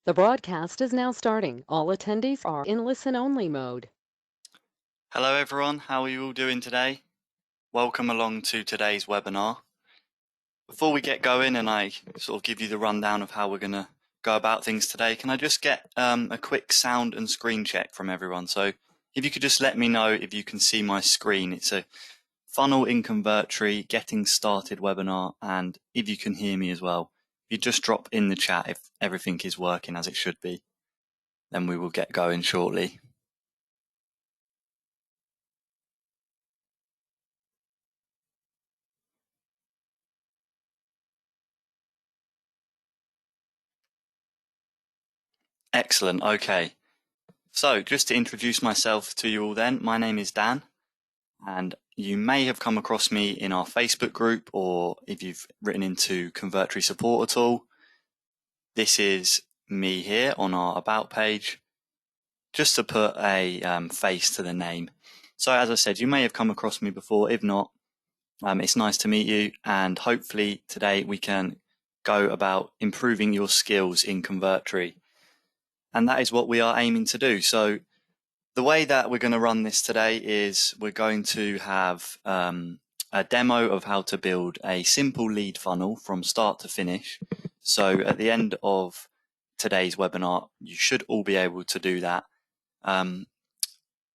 The broadcast is now starting. All attendees are in listen-only mode. Hello everyone, how are you all doing today? Welcome along to today's webinar. Before we get going and I sort of give you the rundown of how we're going to go about things today, can I just get a quick sound and screen check from everyone? So if you could just let me know if you can see my screen. It's a funnel in Convertri, getting started webinar, and if you can hear me as well. If you just drop in the chat if everything is working as it should be, then we will get going shortly. Excellent, okay. So just to introduce myself to you all then, my name is Dan, and you may have come across me in our Facebook group, or if you've written into Convertery support at all. This is me here on our About page, just to put a face to the name. So as I said, you may have come across me before. If not, it's nice to meet you, and hopefully today we can go about improving your skills in Convertery. And that is what we are aiming to do. So the way that we're going to run this today is we're going to have a demo of how to build a simple lead funnel from start to finish. So at the end of today's webinar, you should all be able to do that. And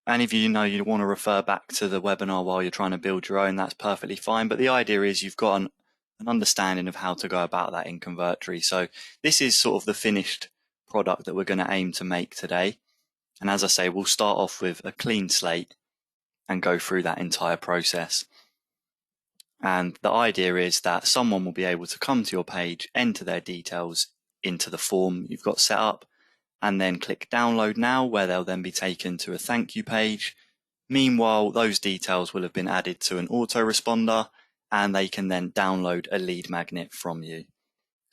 if you want to refer back to the webinar while you're trying to build your own, that's perfectly fine. But the idea is you've got an understanding of how to go about that in Convertery. So this is sort of the finished product that we're going to aim to make today. And as I say, we'll start off with a clean slate and go through that entire process. And the idea is that someone will be able to come to your page, enter their details into the form you've got set up, and then click download now, where they'll then be taken to a thank you page. Meanwhile, those details will have been added to an autoresponder, and they can then download a lead magnet from you.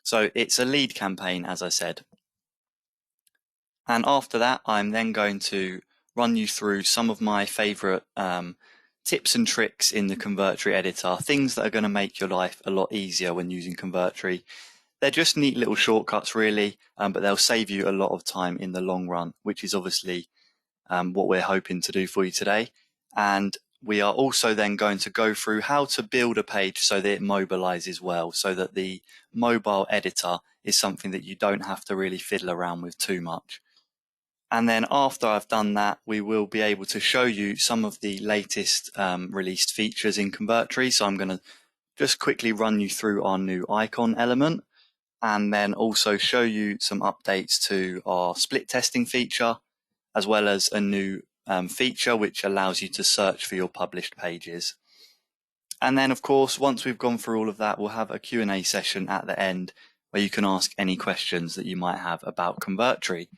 So it's a lead campaign, as I said. And after that, I'm then going to run you through some of my favorite tips and tricks in the Convertery editor, things that are going to make your life a lot easier when using Convertery. They're just neat little shortcuts, really, but they'll save you a lot of time in the long run, which is obviously what we're hoping to do for you today. And we are also then going to go through how to build a page so that it mobilizes well, so that the mobile editor is something that you don't have to really fiddle around with too much. And then after I've done that, we will be able to show you some of the latest released features in Convertery. So I'm going to just quickly run you through our new icon element, and then also show you some updates to our split testing feature, as well as a new feature which allows you to search for your published pages. And then, of course, once we've gone through all of that, we'll have a Q&A session at the end where you can ask any questions that you might have about Convertery.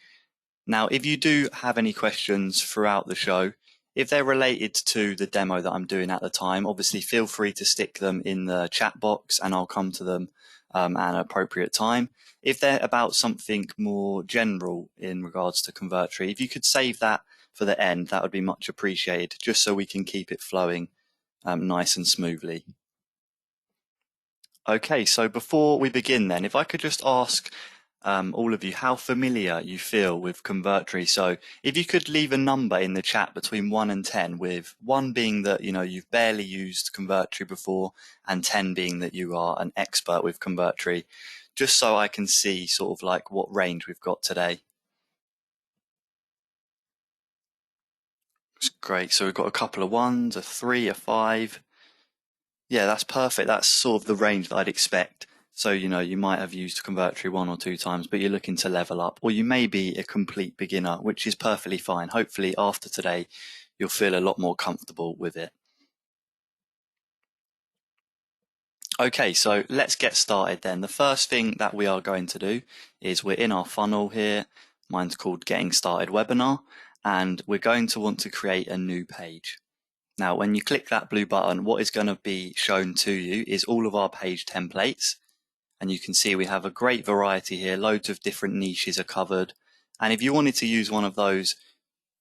Now, if you do have any questions throughout the show, if they're related to the demo that I'm doing at the time, obviously feel free to stick them in the chat box and I'll come to them at an appropriate time. If they're about something more general in regards to Convertery, if you could save that for the end, that would be much appreciated, just so we can keep it flowing nice and smoothly. Okay, so before we begin then, if I could just ask all of you how familiar you feel with Convertery. So if you could leave a number in the chat between 1 and 10, with 1 being that you've barely used Convertery before, and 10 being that you are an expert with Convertery, just so I can see sort of like what range we've got today. That's great. So we've got a couple of 1s, a 3, a 5. Yeah, that's perfect. That's sort of the range that I'd expect. So, you might have used Convertery 1 or 2 times, but you're looking to level up, or you may be a complete beginner, which is perfectly fine. Hopefully after today, you'll feel a lot more comfortable with it. Okay, so let's get started then. The first thing that we are going to do is we're in our funnel here. Mine's called Getting Started Webinar, and we're going to want to create a new page. Now, when you click that blue button, what is going to be shown to you is all of our page templates. And you can see we have a great variety here. Loads of different niches are covered. And if you wanted to use one of those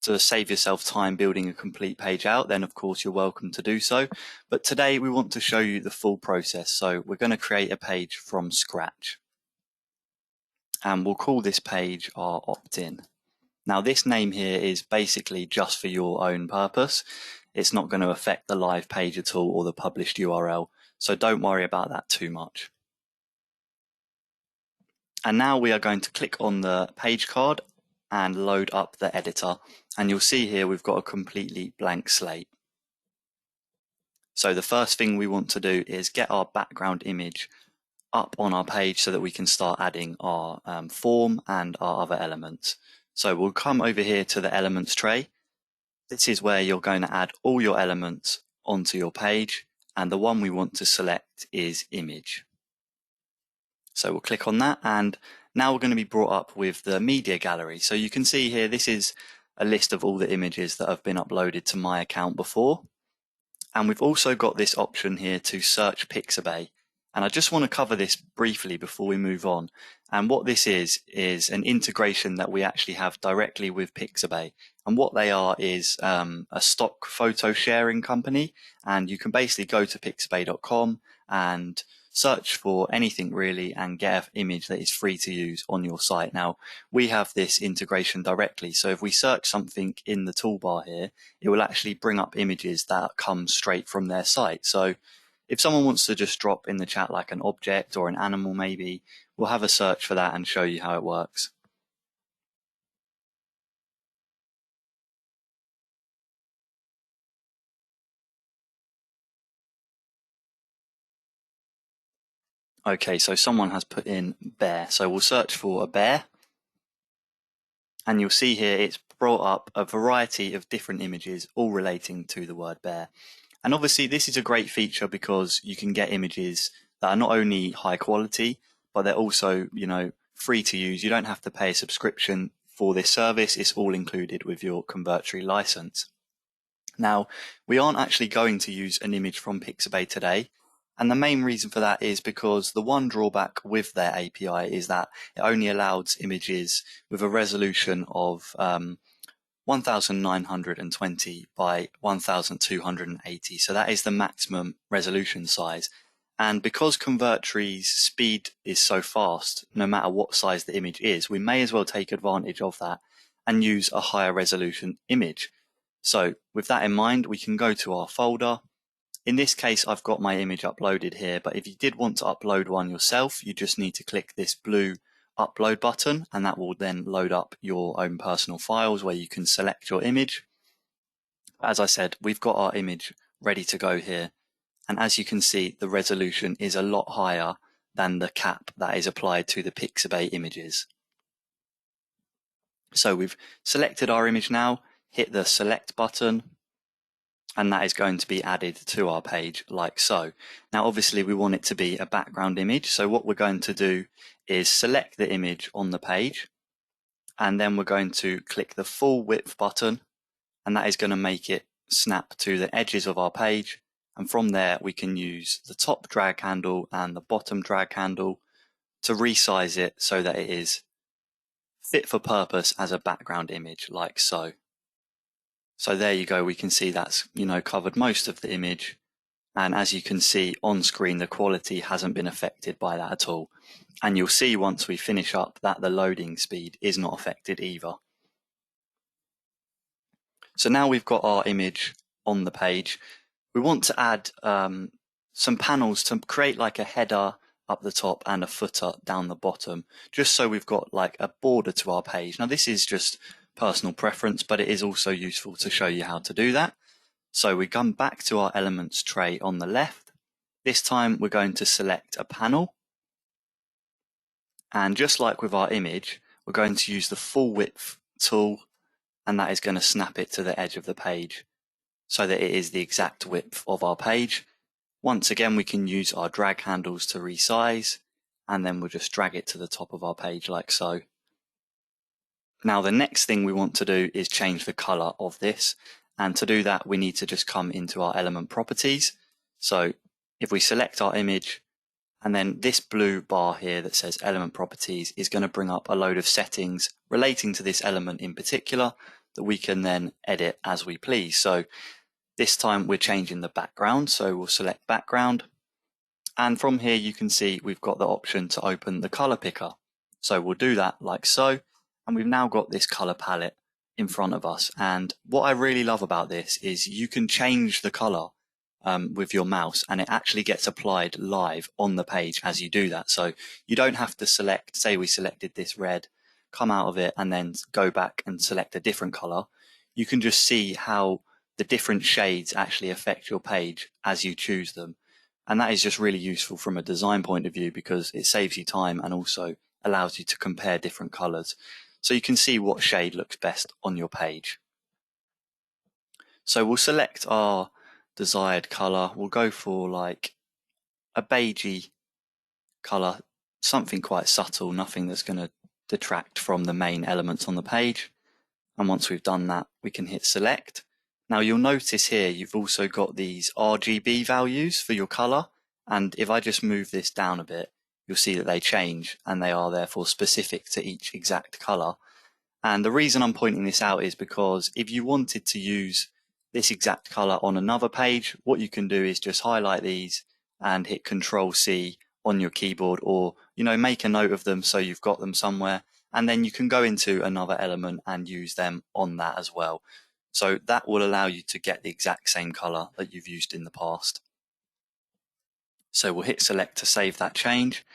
to save yourself time building a complete page out, then of course you're welcome to do so. But today we want to show you the full process. So we're going to create a page from scratch. and we'll call this page our opt-in. Now this name here is basically just for your own purpose. It's not going to affect the live page at all or the published URL, so don't worry about that too much. And now we are going to click on the page card and load up the editor, and you'll see here we've got a completely blank slate. So the first thing we want to do is get our background image up on our page so that we can start adding our form and our other elements. So we'll come over here to the elements tray. This is where you're going to add all your elements onto your page, and the one we want to select is image. So we'll click on that, and now we're going to be brought up with the media gallery. So you can see here, this is a list of all the images that have been uploaded to my account before. And we've also got this option here to search Pixabay. And I just want to cover this briefly before we move on. And what this is an integration that we actually have directly with Pixabay. And what they are is a stock photo sharing company. And you can basically go to pixabay.com and search for anything really and get an image that is free to use on your site. Now, we have this integration directly. So if we search something in the toolbar here, it will actually bring up images that come straight from their site. So if someone wants to just drop in the chat like an object or an animal maybe, we'll have a search for that and show you how it works. Okay, so someone has put in bear. So we'll search for a bear. And you'll see here it's brought up a variety of different images, all relating to the word bear. And obviously this is a great feature because you can get images that are not only high quality, but they're also, free to use. You don't have to pay a subscription for this service. It's all included with your Convertery license. Now, we aren't actually going to use an image from Pixabay today. And the main reason for that is because the one drawback with their API is that it only allows images with a resolution of 1920 by 1280. So that is the maximum resolution size. And because Convertry's speed is so fast, no matter what size the image is, we may as well take advantage of that and use a higher resolution image. So with that in mind, we can go to our folder. In this case, I've got my image uploaded here, but if you did want to upload one yourself, you just need to click this blue upload button, and that will then load up your own personal files where you can select your image. As I said, we've got our image ready to go here. And as you can see, the resolution is a lot higher than the cap that is applied to the Pixabay images. So we've selected our image now, hit the select button, and that is going to be added to our page like so. Now, obviously we want it to be a background image. So what we're going to do is select the image on the page, and then we're going to click the full width button, and that is going to make it snap to the edges of our page. And from there, we can use the top drag handle and the bottom drag handle to resize it so that it is fit for purpose as a background image like so. So there you go, we can see that's, covered most of the image. And as you can see on screen, the quality hasn't been affected by that at all. And you'll see once we finish up that the loading speed is not affected either. So now we've got our image on the page. We want to add some panels to create like a header up the top and a footer down the bottom, just so we've got like a border to our page. Now this is just personal preference, but it is also useful to show you how to do that. So we come back to our elements tray on the left. This time we're going to select a panel. And just like with our image, we're going to use the full width tool, and that is going to snap it to the edge of the page so that it is the exact width of our page. Once again, we can use our drag handles to resize, and then we'll just drag it to the top of our page like so. Now the next thing we want to do is change the color of this. And to do that, we need to just come into our element properties. So if we select our image, and then this blue bar here that says element properties is going to bring up a load of settings relating to this element in particular that we can then edit as we please. So this time we're changing the background. So we'll select background. And from here, you can see we've got the option to open the color picker. So we'll do that like so, and we've now got this color palette in front of us. And what I really love about this is you can change the color with your mouse, and it actually gets applied live on the page as you do that. So you don't have to select, say we selected this red, come out of it and then go back and select a different color. You can just see how the different shades actually affect your page as you choose them. And that is just really useful from a design point of view because it saves you time and also allows you to compare different colors. So you can see what shade looks best on your page. So we'll select our desired color. We'll go for like a beigey color, something quite subtle, nothing that's going to detract from the main elements on the page. And once we've done that, we can hit select. Now you'll notice here you've also got these RGB values for your color. And if I just move this down a bit, you'll see that they change and they are therefore specific to each exact color. And the reason I'm pointing this out is because if you wanted to use this exact color on another page, what you can do is just highlight these and hit Control-C on your keyboard, or make a note of them so you've got them somewhere, and then you can go into another element and use them on that as well. So that will allow you to get the exact same color that you've used in the past. So we'll hit select to save that change.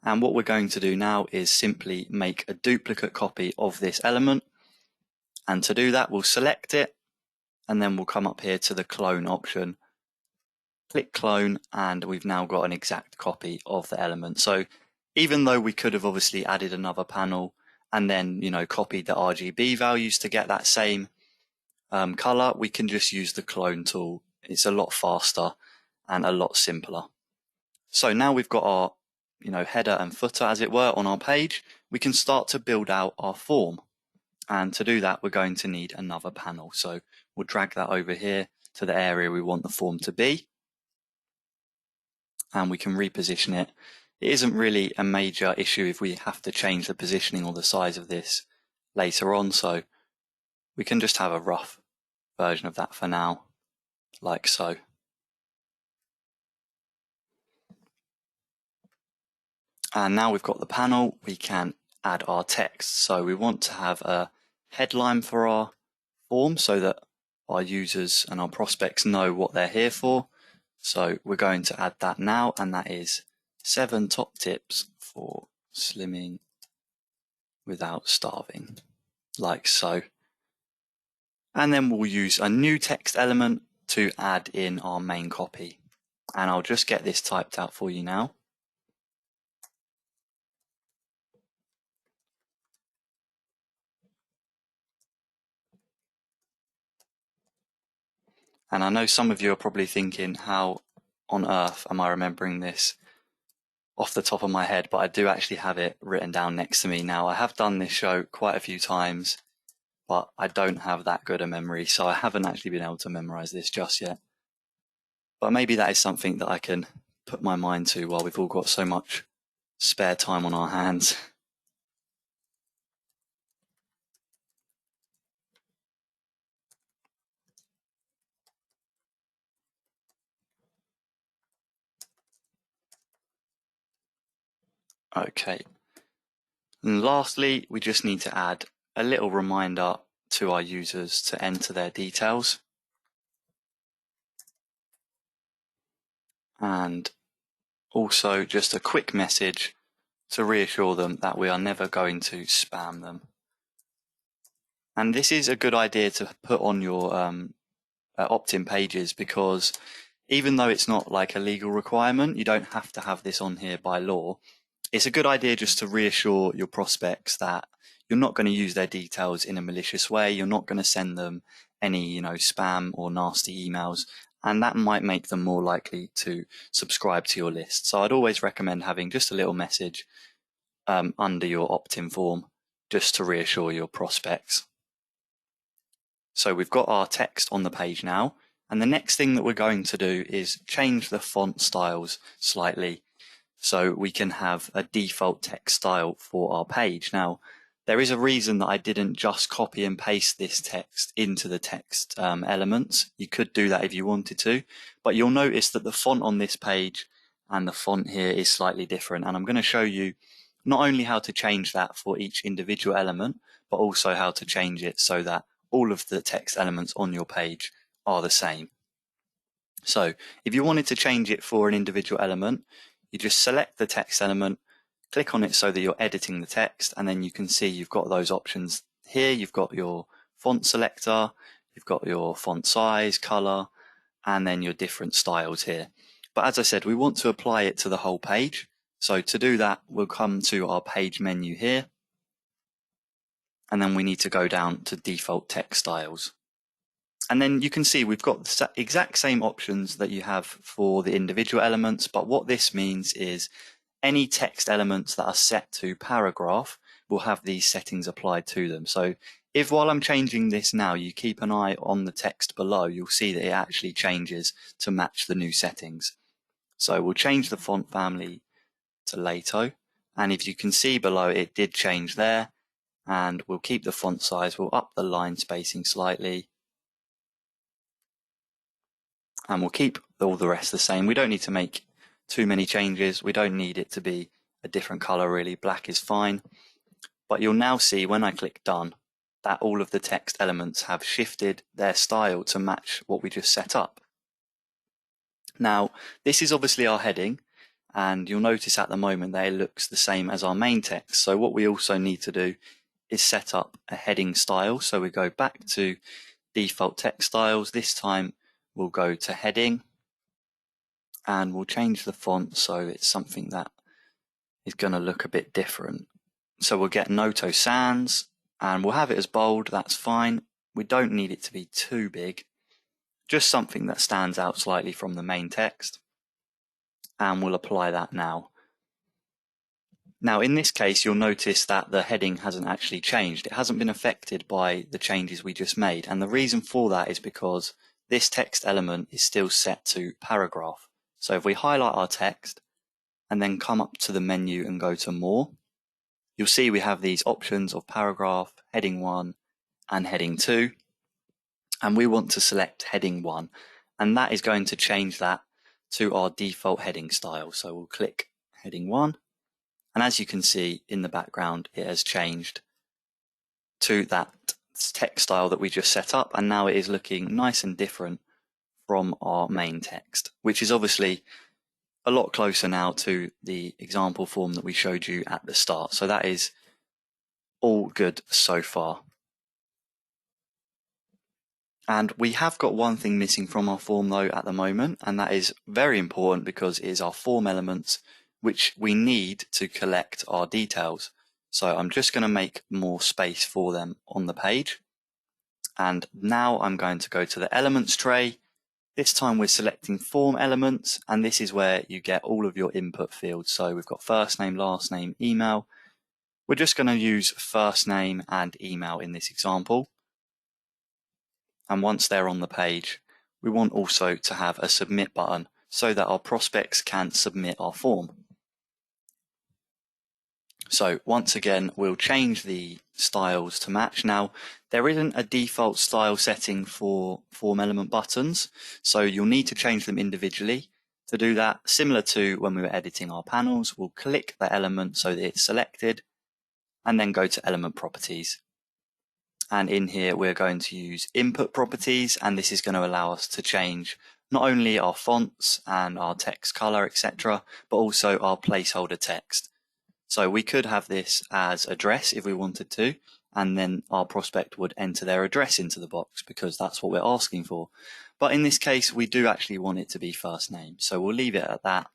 And what we're going to do now is simply make a duplicate copy of this element. And to do that, we'll select it, and then we'll come up here to the clone option, click clone, and we've now got an exact copy of the element. So even though we could have obviously added another panel and then, copied the RGB values to get that same color, we can just use the clone tool. It's a lot faster and a lot simpler. So now we've got our header and footer, as it were, on our page, we can start to build out our form. And to do that, we're going to need another panel. So we'll drag that over here to the area we want the form to be. And we can reposition it. It isn't really a major issue if we have to change the positioning or the size of this later on. So we can just have a rough version of that for now, like so. And now we've got the panel, we can add our text. So we want to have a headline for our form so that our users and our prospects know what they're here for. So we're going to add that now, and that is 7 top tips for slimming without starving, like so. And then we'll use a new text element to add in our main copy. And I'll just get this typed out for you now. And I know some of you are probably thinking, how on earth am I remembering this off the top of my head? But I do actually have it written down next to me now. I have done this show quite a few times, but I don't have that good a memory, so I haven't actually been able to memorize this just yet. But maybe that is something that I can put my mind to while we've all got so much spare time on our hands. Okay. And lastly, we just need to add a little reminder to our users to enter their details. And also just a quick message to reassure them that we are never going to spam them. And this is a good idea to put on your opt-in pages, because even though it's not like a legal requirement, you don't have to have this on here by law. It's a good idea just to reassure your prospects that you're not going to use their details in a malicious way. You're not going to send them any, spam or nasty emails, and that might make them more likely to subscribe to your list. So I'd always recommend having just a little message under your opt-in form just to reassure your prospects. So we've got our text on the page now, and the next thing that we're going to do is change the font styles slightly so we can have a default text style for our page. Now, there is a reason that I didn't just copy and paste this text into the text elements. You could do that if you wanted to, but you'll notice that the font on this page and the font here is slightly different, and I'm going to show you not only how to change that for each individual element, but also how to change it so that all of the text elements on your page are the same. So if you wanted to change it for an individual element, you just select the text element, click on it so that you're editing the text, and then you can see you've got those options here. You've got your font selector, you've got your font size, color, and then your different styles here. But as I said, we want to apply it to the whole page. So to do that, we'll come to our page menu here, and then we need to go down to default text styles. And then you can see we've got the exact same options that you have for the individual elements, but what this means is any text elements that are set to paragraph will have these settings applied to them. So if while I'm changing this now, you keep an eye on the text below, you'll see that it actually changes to match the new settings. So we'll change the font family to Lato, and if you can see below, it did change there, and we'll keep the font size, we'll up the line spacing slightly, and we'll keep all the rest the same. We don't need to make too many changes. We don't need it to be a different color really. Black is fine. But you'll now see when I click done that all of the text elements have shifted their style to match what we just set up. Now, this is obviously our heading, and you'll notice at the moment that it looks the same as our main text. So what we also need to do is set up a heading style. So we go back to default text styles. This time we'll go to heading, and we'll change the font so it's something that is going to look a bit different. So we'll get Noto Sans, and we'll have it as bold. That's fine. We don't need it to be too big, just something that stands out slightly from the main text, and we'll apply that now. Now in this case, you'll notice that the heading hasn't actually changed. It hasn't been affected by the changes we just made, and the reason for that is because this text element is still set to paragraph. So if we highlight our text and then come up to the menu and go to more, you'll see we have these options of paragraph, heading 1 and heading 2. And we want to select heading 1, and that is going to change that to our default heading style. So we'll click heading 1, and as you can see in the background, it has changed to that text style that we just set up, and now it is looking nice and different from our main text, which is obviously a lot closer now to the example form that we showed you at the start. So that is all good so far. And we have got one thing missing from our form though at the moment, and that is very important because it is our form elements which we need to collect our details. So I'm just going to make more space for them on the page. And now I'm going to go to the elements tray. This time we're selecting form elements, and this is where you get all of your input fields. So we've got first name, last name, email. We're just going to use first name and email in this example. And once they're on the page, we want also to have a submit button so that our prospects can submit our form. So once again, we'll change the styles to match. Now, there isn't a default style setting for form element buttons, so you'll need to change them individually. To do that, similar to when we were editing our panels, we'll click the element so that it's selected, and then go to element properties. And in here, we're going to use input properties, and this is going to allow us to change not only our fonts and our text color, etc., but also our placeholder text. So we could have this as address if we wanted to, and then our prospect would enter their address into the box because that's what we're asking for. But in this case, we do actually want it to be first name. So we'll leave it at that,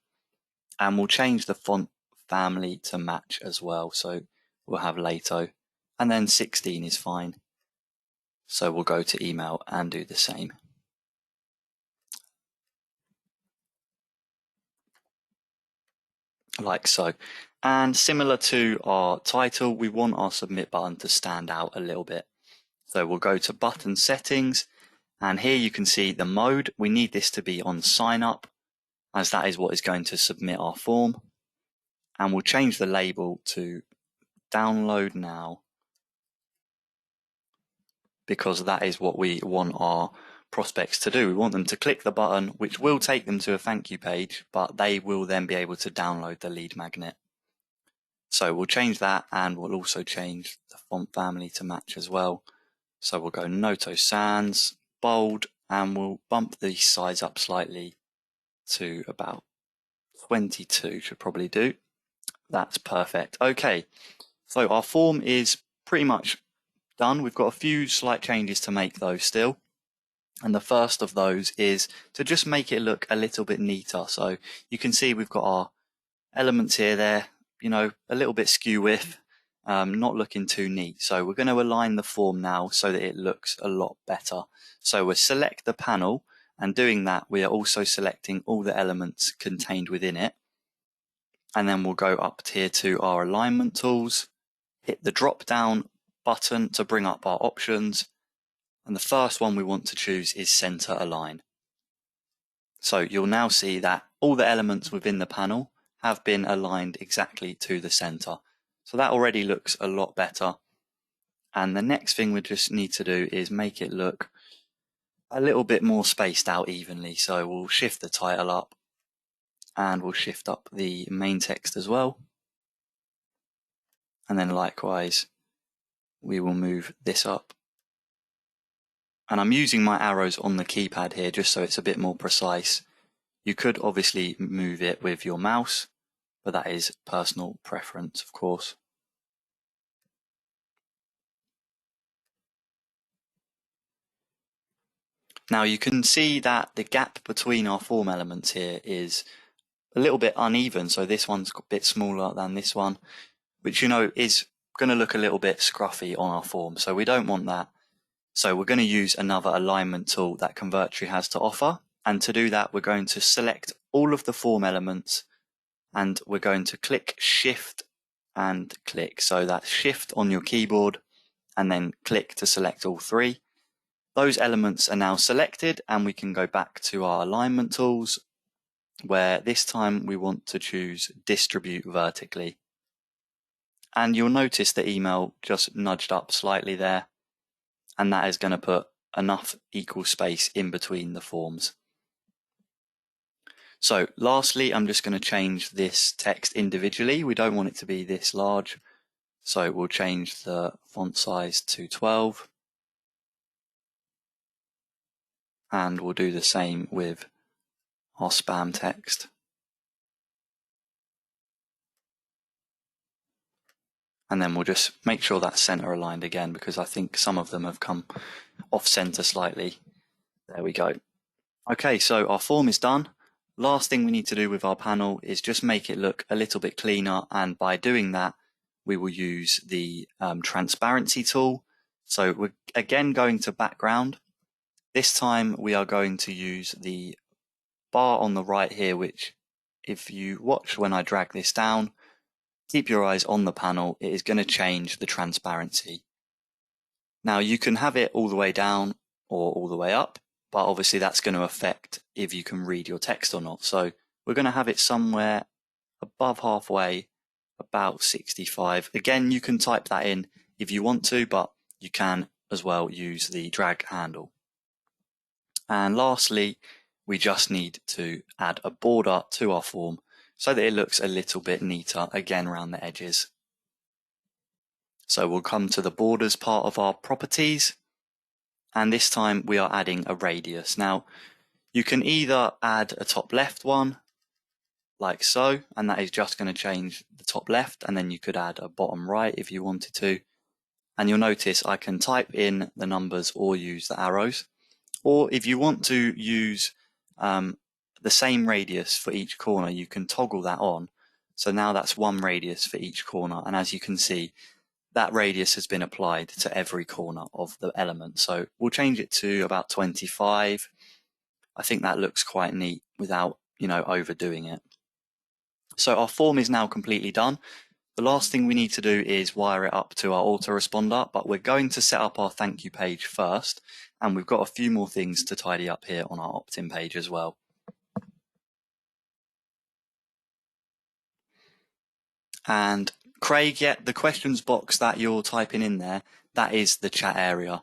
and we'll change the font family to match as well. So we'll have Lato, and then 16 is fine. So we'll go to email and do the same. Like so. And similar to our title, we want our submit button to stand out a little bit. So we'll go to button settings, and here you can see the mode. We need this to be on sign up, as that is what is going to submit our form. And we'll change the label to download now, because that is what we want our prospects to do. We want them to click the button, which will take them to a thank you page, but they will then be able to download the lead magnet. So we'll change that, and we'll also change the font family to match as well. So we'll go Noto Sans, bold, and we'll bump the size up slightly to about 22 should probably do. That's perfect. Okay, so our form is pretty much done. We've got a few slight changes to make though still. And the first of those is to just make it look a little bit neater. So you can see we've got our elements here, they're, a little bit skew with, not looking too neat. So we're going to align the form now so that it looks a lot better. So we'll select the panel, and doing that, we are also selecting all the elements contained within it. And then we'll go up here to our alignment tools, hit the drop down button to bring up our options. And the first one we want to choose is center align. So you'll now see that all the elements within the panel have been aligned exactly to the center. So that already looks a lot better. And the next thing we just need to do is make it look a little bit more spaced out evenly. So we'll shift the title up, and we'll shift up the main text as well. And then likewise, we will move this up. And I'm using my arrows on the keypad here just so it's a bit more precise. You could obviously move it with your mouse, but that is personal preference, of course. Now you can see that the gap between our form elements here is a little bit uneven. So this one's a bit smaller than this one, which is going to look a little bit scruffy on our form. So we don't want that. So we're going to use another alignment tool that Convertri has to offer. And to do that, we're going to select all of the form elements, and we're going to click Shift and click. So that's Shift on your keyboard and then click to select all three. Those elements are now selected, and we can go back to our alignment tools, where this time we want to choose Distribute Vertically. And you'll notice the email just nudged up slightly there, and that is going to put enough equal space in between the forms. So lastly, I'm just going to change this text individually. We don't want it to be this large, so we'll change the font size to 12. And we'll do the same with our spam text. And then we'll just make sure that's center aligned again, because I think some of them have come off center slightly. There we go. Okay, so our form is done. Last thing we need to do with our panel is just make it look a little bit cleaner. And by doing that, we will use the transparency tool. So we're again going to background. This time we are going to use the bar on the right here, which if you watch when I drag this down, keep your eyes on the panel, it is going to change the transparency. Now you can have it all the way down or all the way up, but obviously that's going to affect if you can read your text or not. So we're going to have it somewhere above halfway, about 65. Again, you can type that in if you want to, but you can as well use the drag handle. And lastly, we just need to add a border to our form so that it looks a little bit neater again around the edges. So we'll come to the borders part of our properties, and this time we are adding a radius. Now you can either add a top left one like so, and that is just going to change the top left, and then you could add a bottom right if you wanted to. And you'll notice I can type in the numbers or use the arrows. Or if you want to use the same radius for each corner, you can toggle that on. So now that's one radius for each corner. And as you can see, that radius has been applied to every corner of the element. So we'll change it to about 25. I think that looks quite neat without, overdoing it. So our form is now completely done. The last thing we need to do is wire it up to our autoresponder, but we're going to set up our thank you page first. And we've got a few more things to tidy up here on our opt-in page as well. And Craig, the questions box that you're typing in there, that is the chat area.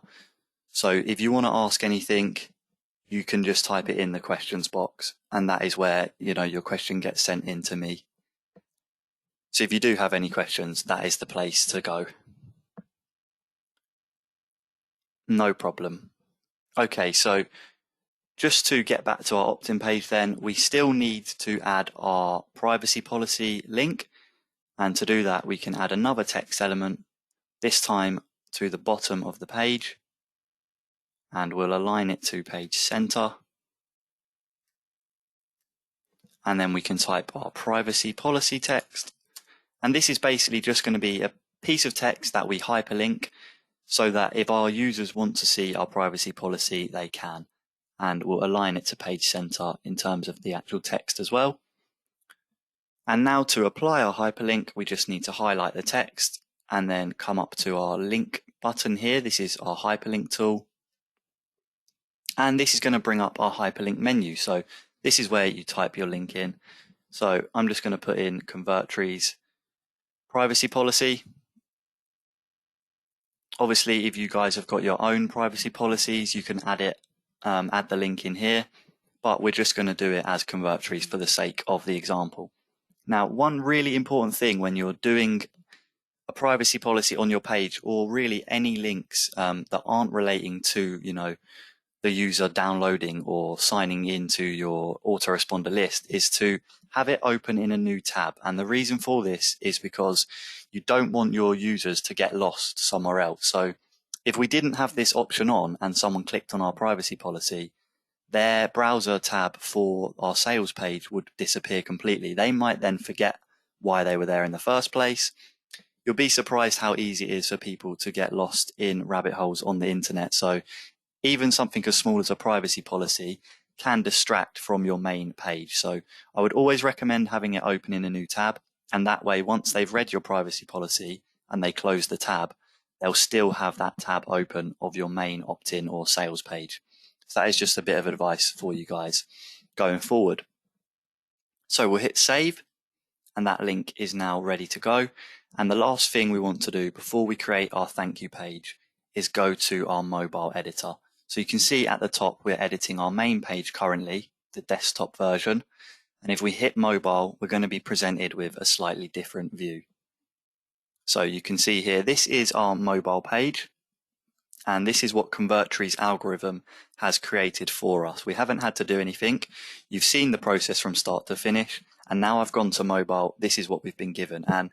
So if you want to ask anything, you can just type it in the questions box, and that is where, your question gets sent in to me. So if you do have any questions, that is the place to go. No problem. Okay, so just to get back to our opt-in page then, we still need to add our privacy policy link. And to do that, we can add another text element, this time to the bottom of the page. And we'll align it to page center. And then we can type our privacy policy text. And this is basically just going to be a piece of text that we hyperlink so that if our users want to see our privacy policy, they can. And we'll align it to page center in terms of the actual text as well. And now to apply our hyperlink, we just need to highlight the text and then come up to our link button here. This is our hyperlink tool. And this is going to bring up our hyperlink menu. So this is where you type your link in. So I'm just going to put in Convertry's privacy policy. Obviously, if you guys have got your own privacy policies, you can add the link in here, but we're just going to do it as Convertry's for the sake of the example. Now, one really important thing when you're doing a privacy policy on your page, or really any links that aren't relating to, the user downloading or signing into your autoresponder list, is to have it open in a new tab. And the reason for this is because you don't want your users to get lost somewhere else. So if we didn't have this option on and someone clicked on our privacy policy, their browser tab for our sales page would disappear completely. They might then forget why they were there in the first place. You'll be surprised how easy it is for people to get lost in rabbit holes on the internet. So even something as small as a privacy policy can distract from your main page. So I would always recommend having it open in a new tab. And that way, once they've read your privacy policy and they close the tab, they'll still have that tab open of your main opt-in or sales page. So that is just a bit of advice for you guys going forward. So we'll hit save, and that link is now ready to go. And the last thing we want to do before we create our thank you page is go to our mobile editor. So you can see at the top, we're editing our main page currently, the desktop version. And if we hit mobile, we're going to be presented with a slightly different view. So you can see here, this is our mobile page. And this is what Convertry's algorithm has created for us. We haven't had to do anything. You've seen the process from start to finish. And now I've gone to mobile. This is what we've been given. And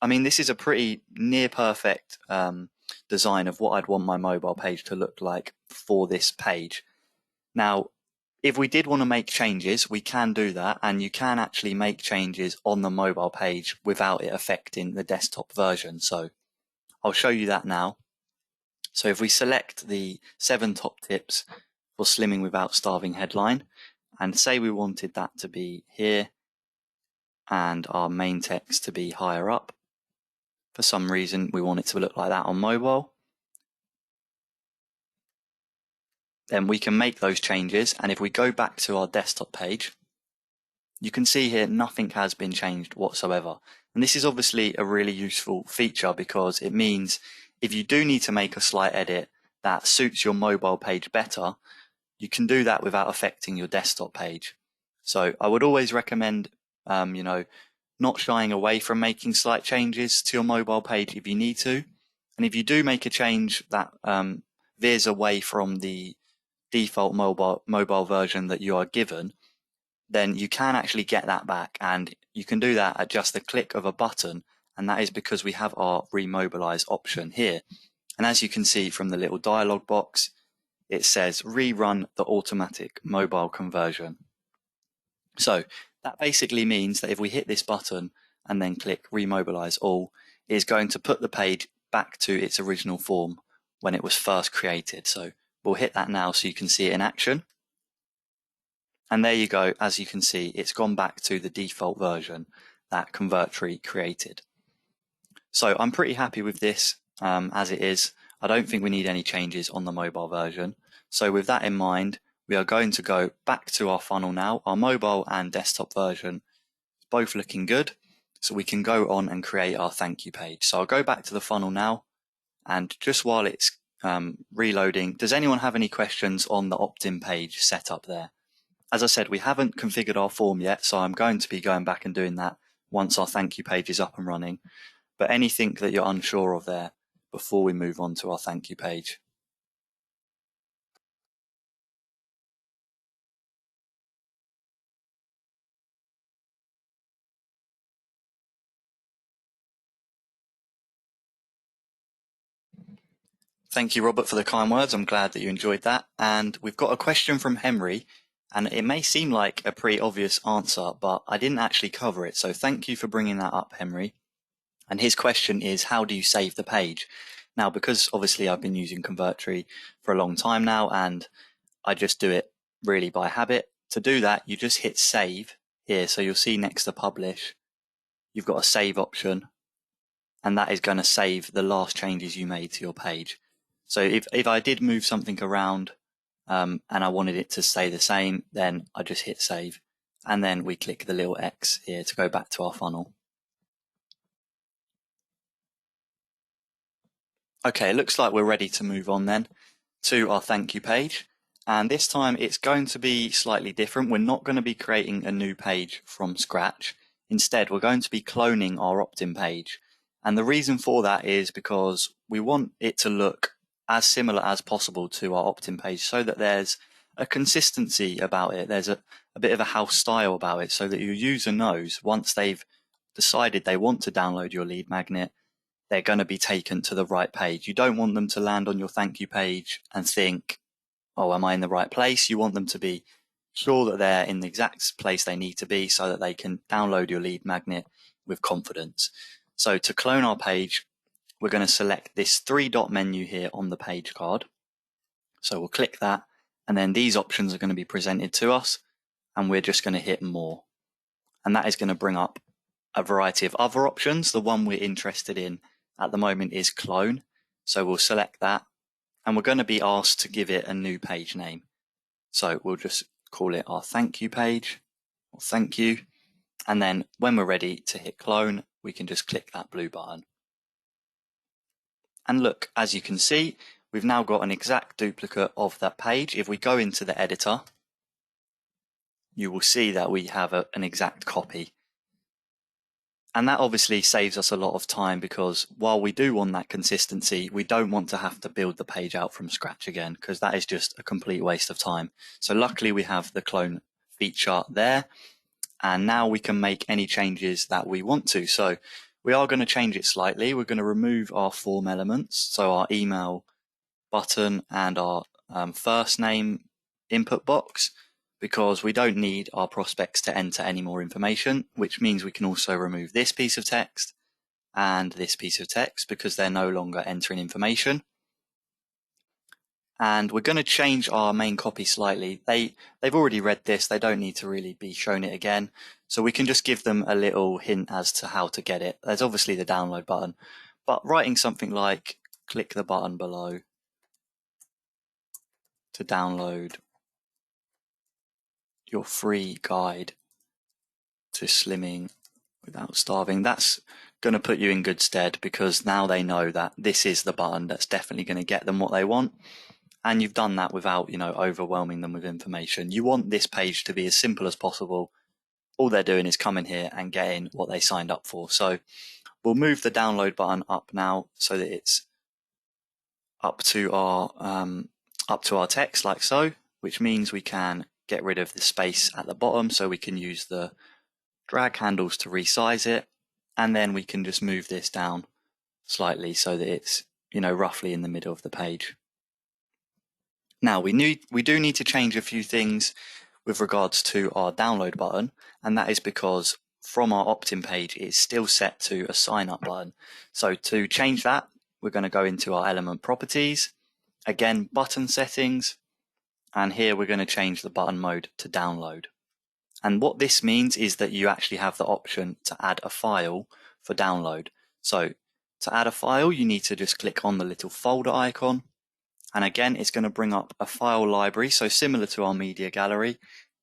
I mean, this is a pretty near perfect design of what I'd want my mobile page to look like for this page. Now, if we did want to make changes, we can do that. And you can actually make changes on the mobile page without it affecting the desktop version. So I'll show you that now. So if we select the 7 top tips for slimming without starving headline, and say we wanted that to be here and our main text to be higher up, for some reason we want it to look like that on mobile, then we can make those changes. And if we go back to our desktop page, you can see here nothing has been changed whatsoever. And this is obviously a really useful feature because it means if you do need to make a slight edit that suits your mobile page better, you can do that without affecting your desktop page. So I would always recommend, not shying away from making slight changes to your mobile page if you need to. And if you do make a change that veers away from the default mobile version that you are given, then you can actually get that back. And you can do that at just the click of a button. And that is because we have our remobilize option here. And as you can see from the little dialog box, it says rerun the automatic mobile conversion. So that basically means that if we hit this button and then click remobilize all, it is going to put the page back to its original form when it was first created. So we'll hit that now so you can see it in action. And there you go. As you can see, it's gone back to the default version that Convertri created. So I'm pretty happy with this as it is. I don't think we need any changes on the mobile version. So with that in mind, we are going to go back to our funnel now. Our mobile and desktop version, both looking good. So we can go on and create our thank you page. So I'll go back to the funnel now. And just while it's reloading, does anyone have any questions on the opt-in page setup there? As I said, we haven't configured our form yet, so I'm going to be going back and doing that once our thank you page is up and running. But anything that you're unsure of there before we move on to our thank you page. Thank you, Robert, for the kind words. I'm glad that you enjoyed that. And we've got a question from Henry, and it may seem like a pretty obvious answer, but I didn't actually cover it. So thank you for bringing that up, Henry. And his question is, how do you save the page? Now, because obviously I've been using Convertri for a long time now, and I just do it really by habit. To do that, you just hit save here. So you'll see next to publish, you've got a save option, and that is going to save the last changes you made to your page. So if I did move something around and I wanted it to stay the same, then I just hit save, and then we click the little X here to go back to our funnel. Okay, it looks like we're ready to move on then to our thank you page. And this time it's going to be slightly different. We're not going to be creating a new page from scratch. Instead, we're going to be cloning our opt-in page. And the reason for that is because we want it to look as similar as possible to our opt-in page so that there's a consistency about it. There's a bit of a house style about it so that your user knows once they've decided they want to download your lead magnet, they're going to be taken to the right page. You don't want them to land on your thank you page and think, oh, am I in the right place? You want them to be sure that they're in the exact place they need to be so that they can download your lead magnet with confidence. So to clone our page, we're going to select this 3-dot menu here on the page card. So we'll click that, and then these options are going to be presented to us, and we're just going to hit more. And that is going to bring up a variety of other options. The one we're interested in at the moment is clone. So we'll select that, and we're going to be asked to give it a new page name. So we'll just call it our thank you page, or thank you. And then when we're ready to hit clone, we can just click that blue button. And look, as you can see, we've now got an exact duplicate of that page. If we go into the editor, you will see that we have an exact copy. And that obviously saves us a lot of time because while we do want that consistency, we don't want to have to build the page out from scratch again because that is just a complete waste of time. So luckily we have the clone feature there, and now we can make any changes that we want to. So we are going to change it slightly. We're going to remove our form elements, so our email button and our first name input box, because we don't need our prospects to enter any more information, which means we can also remove this piece of text and this piece of text because they're no longer entering information. And we're going to change our main copy slightly. They've already read this. They don't need to really be shown it again. So we can just give them a little hint as to how to get it. There's obviously the download button, but writing something like click the button below to download your free guide to slimming without starving, that's going to put you in good stead because now they know that this is the button that's definitely going to get them what they want. And you've done that without, overwhelming them with information. You want this page to be as simple as possible. All they're doing is coming here and getting what they signed up for. So we'll move the download button up now so that it's up to our text like so, which means we can get rid of the space at the bottom so we can use the drag handles to resize it, and then we can just move this down slightly so that it's roughly in the middle of the page. Now we do need to change a few things with regards to our download button, and that is because from our opt-in page it's still set to a sign up button. So to change that, we're going to go into our element properties, again button settings, and here we're going to change the button mode to download. And what this means is that you actually have the option to add a file for download. So to add a file, you need to just click on the little folder icon. And again, it's going to bring up a file library. So similar to our media gallery,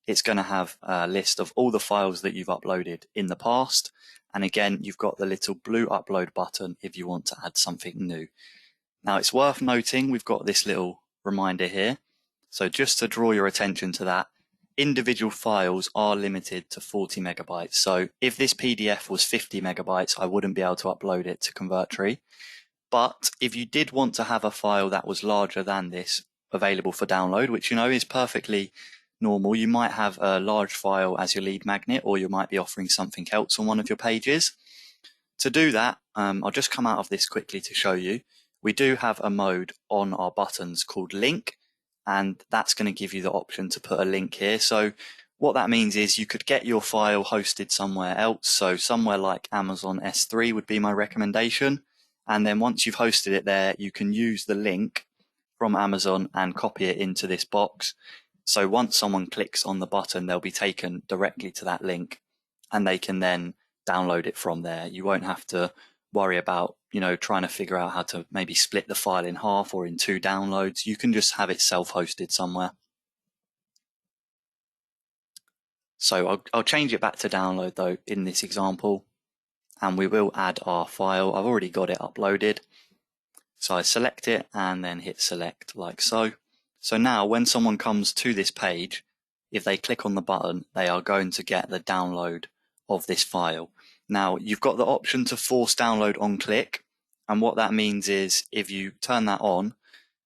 it's going to have a list of all the files that you've uploaded in the past. And again, you've got the little blue upload button if you want to add something new. Now it's worth noting, we've got this little reminder here. So just to draw your attention to that, individual files are limited to 40 megabytes. So if this PDF was 50 megabytes, I wouldn't be able to upload it to Convertri. But if you did want to have a file that was larger than this available for download, which is perfectly normal, you might have a large file as your lead magnet, or you might be offering something else on one of your pages. To do that, I'll just come out of this quickly to show you. We do have a mode on our buttons called link, and that's going to give you the option to put a link here. So what that means is you could get your file hosted somewhere else. So somewhere like Amazon S3 would be my recommendation. And then once you've hosted it there, you can use the link from Amazon and copy it into this box. So once someone clicks on the button, they'll be taken directly to that link, and they can then download it from there. You won't have to worry about, trying to figure out how to maybe split the file in half or in 2 downloads. You can just have it self-hosted somewhere. So I'll change it back to download though in this example, and we will add our file. I've already got it uploaded. So I select it and then hit select like so. So now when someone comes to this page, if they click on the button, they are going to get the download of this file. Now you've got the option to force download on click. And what that means is if you turn that on,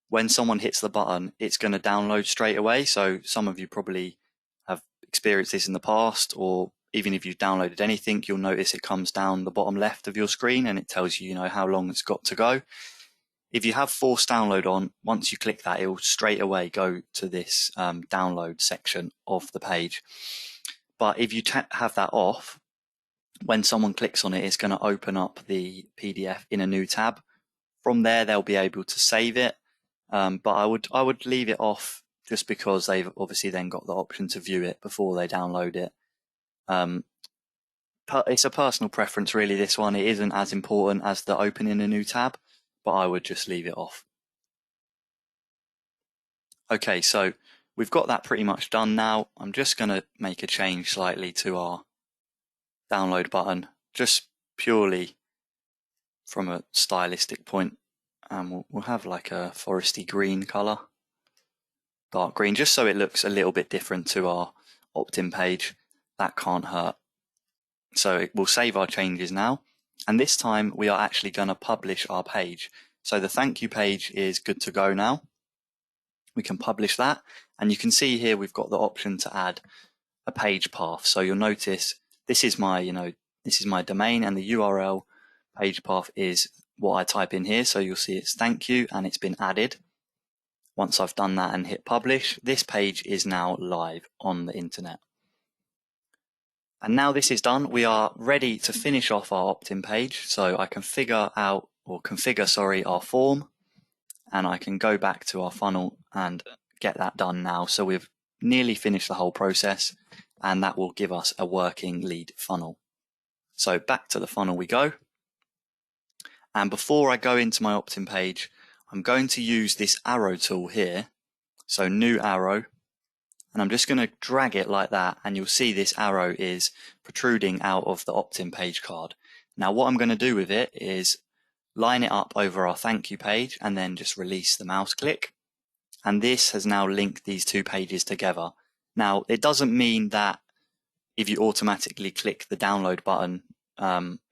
when someone hits the button, it's going to download straight away. So some of you probably have experienced this in the past, or even if you've downloaded anything, you'll notice it comes down the bottom left of your screen and it tells you, how long it's got to go. If you have forced download on, once you click that, it will straight away go to this download section of the page. But if you have that off, when someone clicks on it, it's going to open up the PDF in a new tab. From there, they'll be able to save it. But I would leave it off just because they've obviously then got the option to view it before they download it. It's a personal preference, really, this one. It isn't as important as the opening a new tab, but I would just leave it off. Okay, so we've got that pretty much done now. I'm just going to make a change slightly to our download button, just purely from a stylistic point. And we'll have like a foresty green color, dark green, just so it looks a little bit different to our opt-in page. That can't hurt. So we'll save our changes now. And this time we are actually going to publish our page. So the thank you page is good to go now. We can publish that. And you can see here we've got the option to add a page path. So you'll notice this is my, this is my domain, and the URL page path is what I type in here. So you'll see it's thank you, and it's been added. Once I've done that and hit publish, this page is now live on the internet. And now this is done, we are ready to finish off our opt-in page. So I can configure our form, and I can go back to our funnel and get that done now. So we've nearly finished the whole process, and that will give us a working lead funnel. So back to the funnel we go. And before I go into my opt-in page, I'm going to use this arrow tool here. So new arrow. And I'm just going to drag it like that, and you'll see this arrow is protruding out of the opt-in page card. Now what I'm going to do with it is line it up over our thank you page and then just release the mouse click. And this has now linked these 2 pages together. Now it doesn't mean that if you automatically click the download button,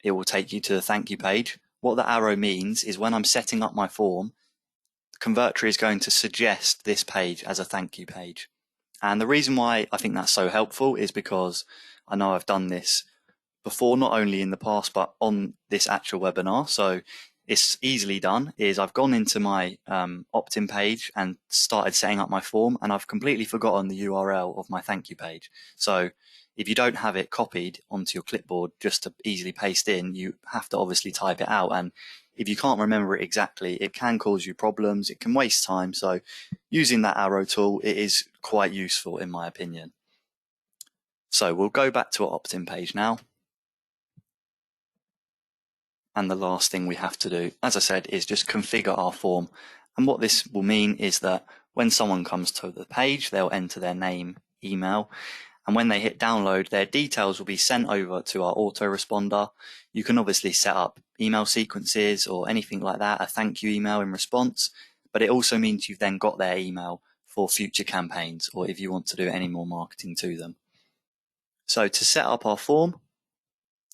it will take you to the thank you page. What the arrow means is when I'm setting up my form, Convertri is going to suggest this page as a thank you page. And the reason why I think that's so helpful is because I know I've done this before, not only in the past, but on this actual webinar. So it's easily done. Is I've gone into my opt-in page and started setting up my form, and I've completely forgotten the URL of my thank you page. So if you don't have it copied onto your clipboard just to easily paste in, you have to obviously type it out. And if you can't remember it exactly, it can cause you problems. It can waste time. So using that arrow tool, it is quite useful in my opinion. So we'll go back to our opt-in page now. And the last thing we have to do, as I said, is just configure our form. And what this will mean is that when someone comes to the page, they'll enter their name, email, and when they hit download, their details will be sent over to our autoresponder. You can obviously set up email sequences or anything like that, a thank you email in response, but it also means you've then got their email for future campaigns or if you want to do any more marketing to them. So to set up our form,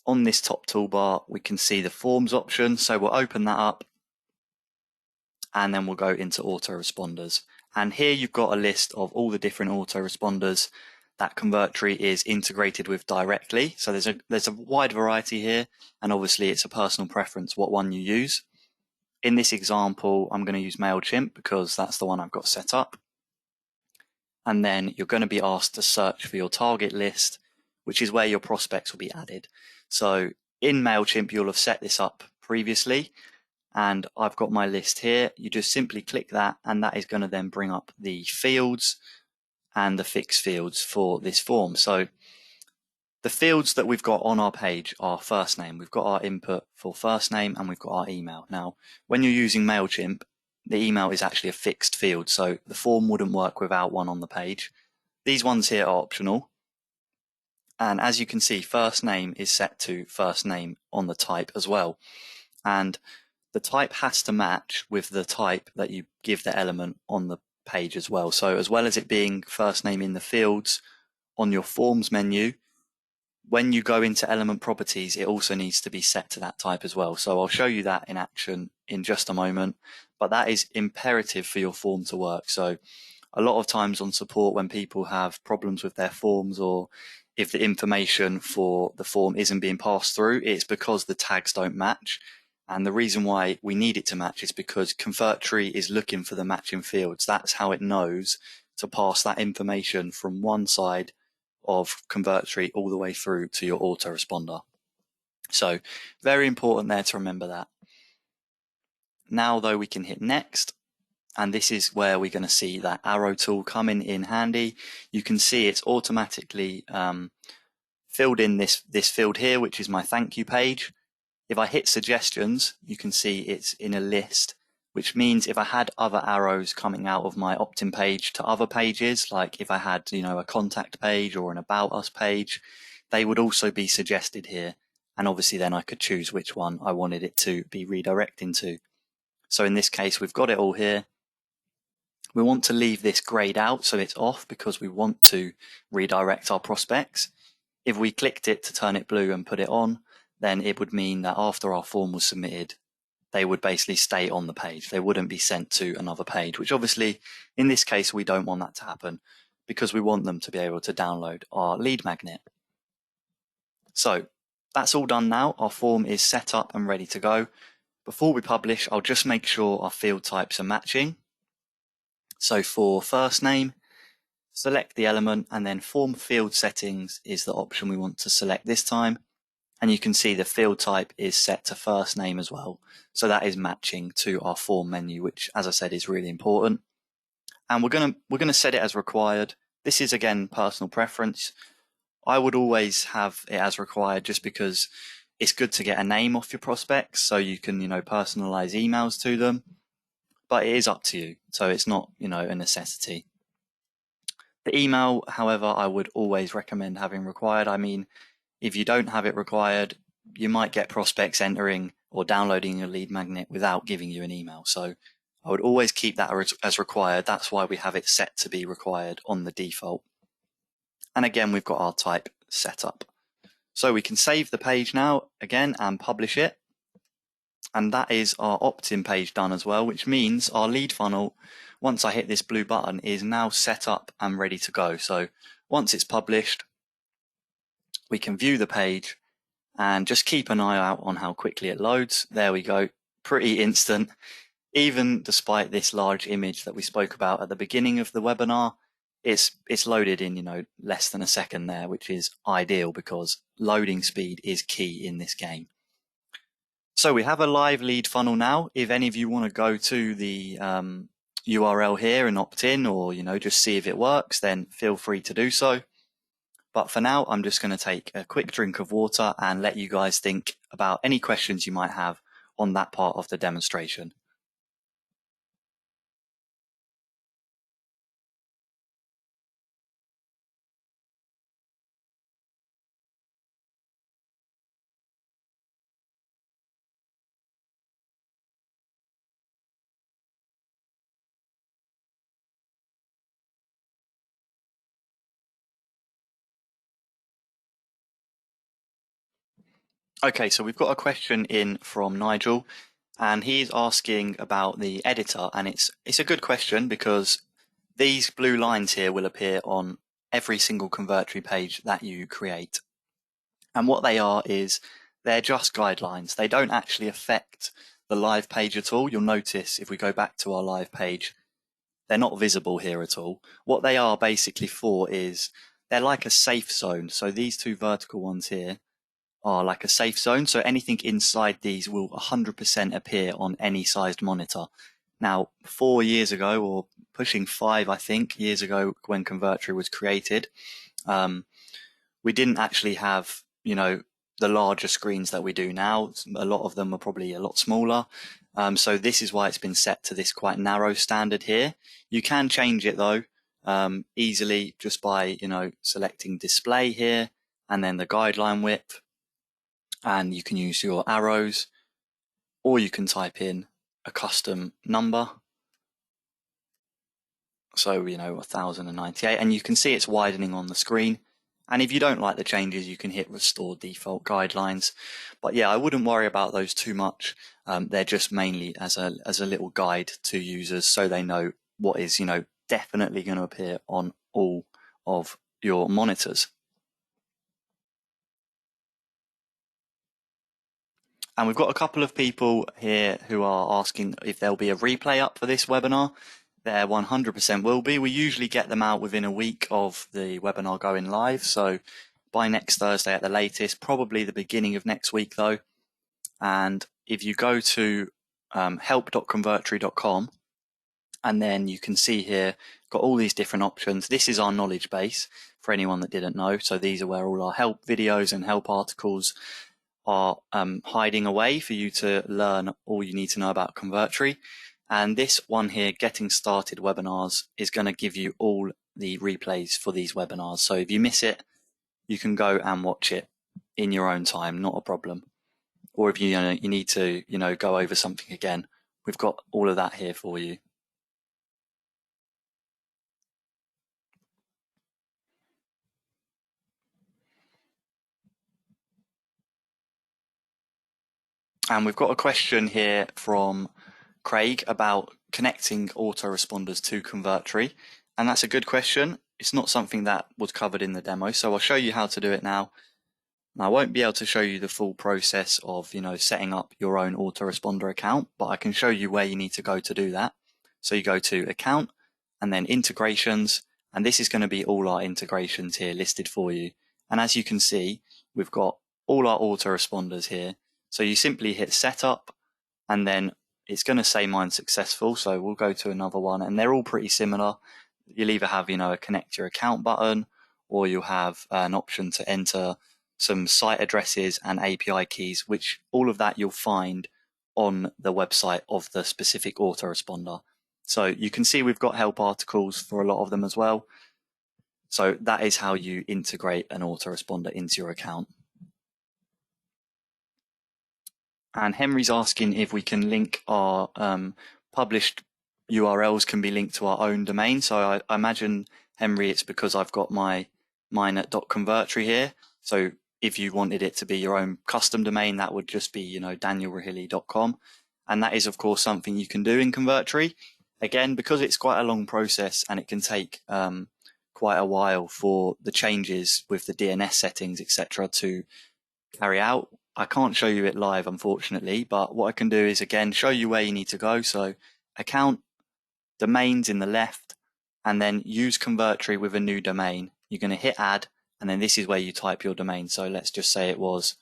on this top toolbar, we can see the forms option. So we'll open that up and then we'll go into autoresponders. And here you've got a list of all the different autoresponders that Convertri is integrated with directly. So there's a wide variety here, and obviously it's a personal preference what one you use. In this example, I'm going to use MailChimp because that's the one I've got set up. And then you're going to be asked to search for your target list, which is where your prospects will be added. So in MailChimp, you'll have set this up previously, and I've got my list here. You just simply click that, and that is going to then bring up the fields and the fixed fields for this form. So the fields that we've got on our page are first name. We've got our input for first name and we've got our email. Now, when you're using MailChimp, the email is actually a fixed field, so the form wouldn't work without one on the page. These ones here are optional. And as you can see, first name is set to first name on the type as well. And the type has to match with the type that you give the element on the page as well. So as well as it being first name in the fields on your forms menu, when you go into element properties, it also needs to be set to that type as well. So I'll show you that in action in just a moment, but that is imperative for your form to work. So a lot of times on support, when people have problems with their forms or if the information for the form isn't being passed through, it's because the tags don't match. And the reason why we need it to match is because Convertri is looking for the matching fields. That's how it knows to pass that information from one side of Convertri all the way through to your autoresponder. So very important there to remember that. Now though, we can hit next, and this is where we're going to see that arrow tool coming in handy. You can see it's automatically filled in this field here, which is my thank you page. If I hit suggestions, you can see it's in a list, which means if I had other arrows coming out of my opt-in page to other pages, like if I had, a contact page or an about us page, they would also be suggested here. And obviously then I could choose which one I wanted it to be redirecting to. So in this case, we've got it all here. We want to leave this grayed out so it's off because we want to redirect our prospects. If we clicked it to turn it blue and put it on, then it would mean that after our form was submitted, they would basically stay on the page. They wouldn't be sent to another page, which obviously in this case, we don't want that to happen because we want them to be able to download our lead magnet. So that's all done now. Our form is set up and ready to go. Before we publish, I'll just make sure our field types are matching. So for first name, select the element, and then form field settings is the option we want to select this time. And you can see the field type is set to first name as well. So that is matching to our form menu, which, as I said, is really important. And we're gonna set it as required. This is again personal preference. I would always have it as required just because it's good to get a name off your prospects, so you can personalize emails to them. But it is up to you, so it's not a necessity. The email, however, I would always recommend having required. I mean, if you don't have it required, you might get prospects entering or downloading your lead magnet without giving you an email. So I would always keep that as required. That's why we have it set to be required on the default. And again, we've got our type set up. So we can save the page now again and publish it. And that is our opt-in page done as well, which means our lead funnel, once I hit this blue button, is now set up and ready to go. So once it's published, we can view the page and just keep an eye out on how quickly it loads. There we go, pretty instant. Even despite this large image that we spoke about at the beginning of the webinar, it's loaded in less than a second there, which is ideal because loading speed is key in this game. So we have a live lead funnel now. If any of you want to go to the URL here and opt in, or just see if it works, then feel free to do so. But for now, I'm just going to take a quick drink of water and let you guys think about any questions you might have on that part of the demonstration. Okay, so we've got a question in from Nigel, and he's asking about the editor, and it's a good question because these blue lines here will appear on every single Convertery page that you create. And what they are is they're just guidelines. They don't actually affect the live page at all. You'll notice if we go back to our live page, they're not visible here at all. What they are basically for is they're like a safe zone. So these two vertical ones here are like a safe zone. So anything inside these will 100% appear on any sized monitor. Now, 4 years ago, or pushing 5, I think, years ago when Convertri was created, we didn't actually have, the larger screens that we do now. A lot of them are probably a lot smaller. So this is why it's been set to this quite narrow standard here. You can change it though, easily just by, selecting display here and then the guideline width. And you can use your arrows, or you can type in a custom number. So, 1098, and you can see it's widening on the screen. And if you don't like the changes, you can hit restore default guidelines. But yeah, I wouldn't worry about those too much. They're just mainly as a little guide to users so they know what is, definitely going to appear on all of your monitors. And we've got a couple of people here who are asking if there'll be a replay up for this webinar. There 100% will be. We usually get them out within a week of the webinar going live. So by next Thursday at the latest, probably the beginning of next week though. And if you go to help.convertery.com, and then you can see here, got all these different options. This is our knowledge base for anyone that didn't know. So these are where all our help videos and help articles are hiding away for you to learn all you need to know about Convertri. And this one here, Getting Started Webinars, is going to give you all the replays for these webinars. So if you miss it, you can go and watch it in your own time, not a problem. Or if you need to, go over something again, we've got all of that here for you. And we've got a question here from Craig about connecting autoresponders to Convertri. And that's a good question. It's not something that was covered in the demo, so I'll show you how to do it now. And I won't be able to show you the full process of, setting up your own autoresponder account, but I can show you where you need to go to do that. So you go to account and then integrations, and this is going to be all our integrations here listed for you. And as you can see, we've got all our autoresponders here. So you simply hit setup and then it's going to say mine's successful. So we'll go to another one and they're all pretty similar. You'll either have, a connect your account button, or you'll have an option to enter some site addresses and API keys, which all of that you'll find on the website of the specific autoresponder. So you can see we've got help articles for a lot of them as well. So that is how you integrate an autoresponder into your account. And Henry's asking if we can link our published URLs can be linked to our own domain. So I imagine, Henry, it's because I've got mine at .convertry here. So if you wanted it to be your own custom domain, that would just be, danielrahili.com. And that is, of course, something you can do in Convertri. Again, because it's quite a long process and it can take quite a while for the changes with the DNS settings, etc., to carry out. I can't show you it live, unfortunately, but what I can do is, again, show you where you need to go. So account, domains in the left, and then use Convertri with a new domain. You're going to hit add, and then this is where you type your domain. So let's just say it was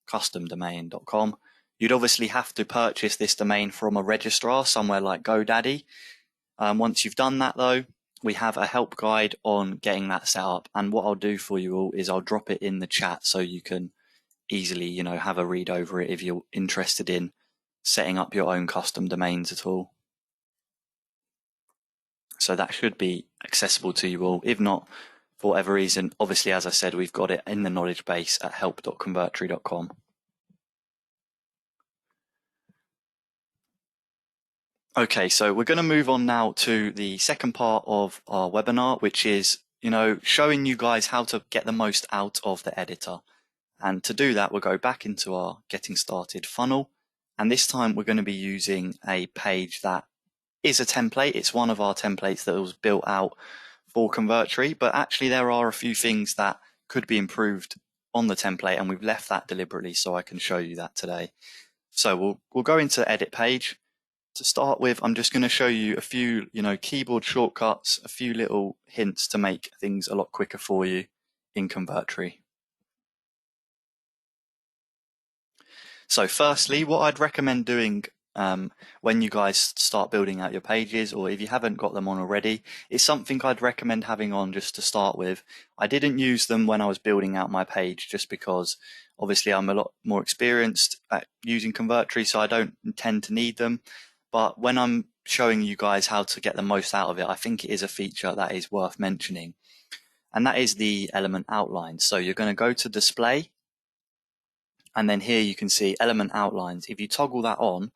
customdomain.com. You'd obviously have to purchase this domain from a registrar somewhere like GoDaddy. Once you've done that, though, we have a help guide on getting that set up. And what I'll do for you all is I'll drop it in the chat so you can easily, have a read over it if you're interested in setting up your own custom domains at all. So that should be accessible to you all. If not, for whatever reason, obviously, as I said, we've got it in the knowledge base at help.convertry.com. Okay, so we're going to move on now to the second part of our webinar, which is, showing you guys how to get the most out of the editor. And to do that, we'll go back into our Getting Started funnel. And this time we're going to be using a page that is a template. It's one of our templates that was built out for Convertri, but actually there are a few things that could be improved on the template, and we've left that deliberately so I can show you that today. So we'll go into Edit Page. To start with, I'm just going to show you a few, keyboard shortcuts, a few little hints to make things a lot quicker for you in Convertri. So firstly, what I'd recommend doing when you guys start building out your pages, or if you haven't got them on already, is something I'd recommend having on just to start with. I didn't use them when I was building out my page just because obviously I'm a lot more experienced at using Convertri, so I don't tend to need them. But when I'm showing you guys how to get the most out of it, I think it is a feature that is worth mentioning. And that is the element outline. So you're going to go to Display, and then here you can see Element Outlines. If you toggle that on,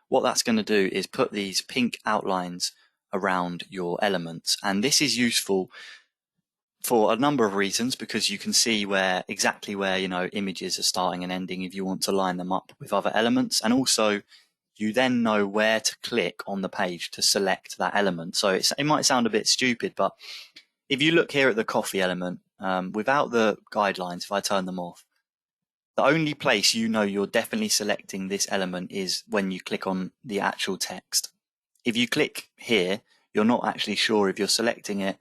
what that's going to do is put these pink outlines around your elements. And this is useful for a number of reasons, because you can see exactly where images are starting and ending if you want to line them up with other elements. And also you then know where to click on the page to select that element. So it might sound a bit stupid, but if you look here at the coffee element, without the guidelines, if I turn them off, the only place you're definitely selecting this element is when you click on the actual text. If you click here, you're not actually sure if you're selecting it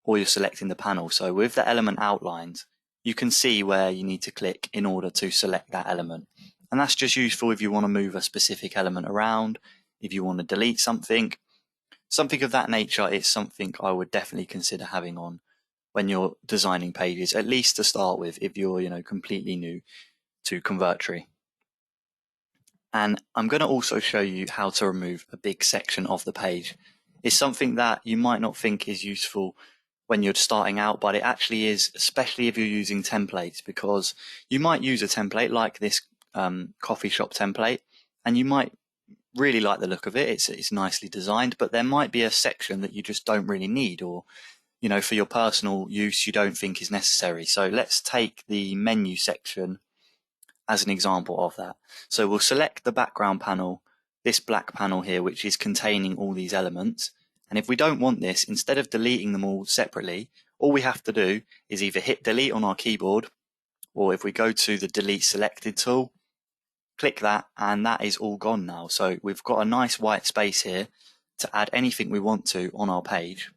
or you're selecting the panel. So with the element outlines, you can see where you need to click in order to select that element. And that's just useful if you want to move a specific element around, if you want to delete something of that nature. It's something I would definitely consider having on when you're designing pages, at least to start with, if you're completely new to Convertri. And I'm going to also show you how to remove a big section of the page. It's something that you might not think is useful when you're starting out, but it actually is, especially if you're using templates, because you might use a template like this coffee shop template, and you might really like the look of it. It's nicely designed, but there might be a section that you just don't really need, or for your personal use you don't think is necessary. So let's take the menu section as an example of that. So we'll select the background panel, this black panel here, which is containing all these elements. And if we don't want this, instead of deleting them all separately, all we have to do is either hit delete on our keyboard, or if we go to the delete selected tool, click that, and that is all gone now. So we've got a nice white space here to add anything we want to on our page.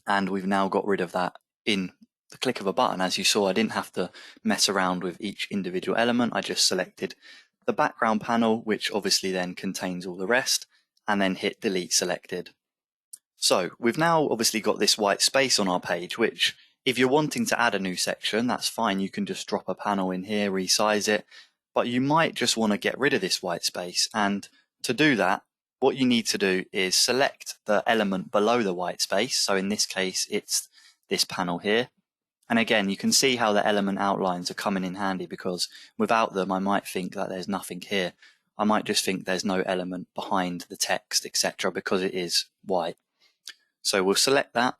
And we've now got rid of that in the click of a button. As you saw, I didn't have to mess around with each individual element. I just selected the background panel, which obviously then contains all the rest, and then hit delete selected. So we've now obviously got this white space on our page, which if you're wanting to add a new section, that's fine. You can just drop a panel in here, resize it, but you might just want to get rid of this white space. And to do that, what you need to do is select the element below the white space. So in this case, it's this panel here. And again, you can see how the element outlines are coming in handy, because without them, I might think that there's nothing here. I might just think there's no element behind the text, etc., because it is white. So we'll select that,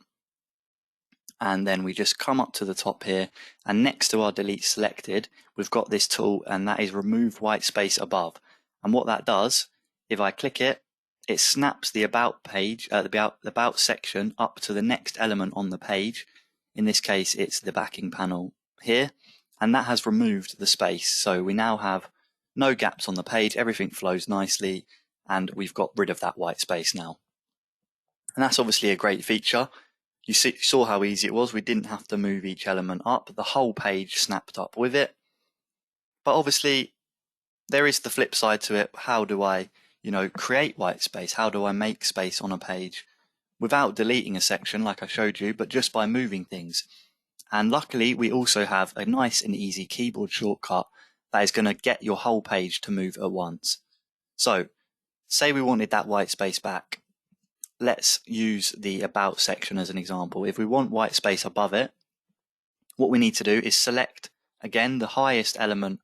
and then we just come up to the top here, and next to our delete selected, we've got this tool, and that is remove white space above. And what that does, if I click it, it snaps the about page, the about section up to the next element on the page. In this case, it's the backing panel here, and that has removed the space. So we now have no gaps on the page, everything flows nicely, and we've got rid of that white space now. And that's obviously a great feature. You saw how easy it was. We didn't have to move each element up. The whole page snapped up with it. But obviously, there is the flip side to it. How do I, create white space? How do I make space on a page without deleting a section like I showed you, but just by moving things? And luckily, we also have a nice and easy keyboard shortcut that is going to get your whole page to move at once. So, say we wanted that white space back. Let's use the About section as an example. If we want white space above it, what we need to do is select, again, the highest element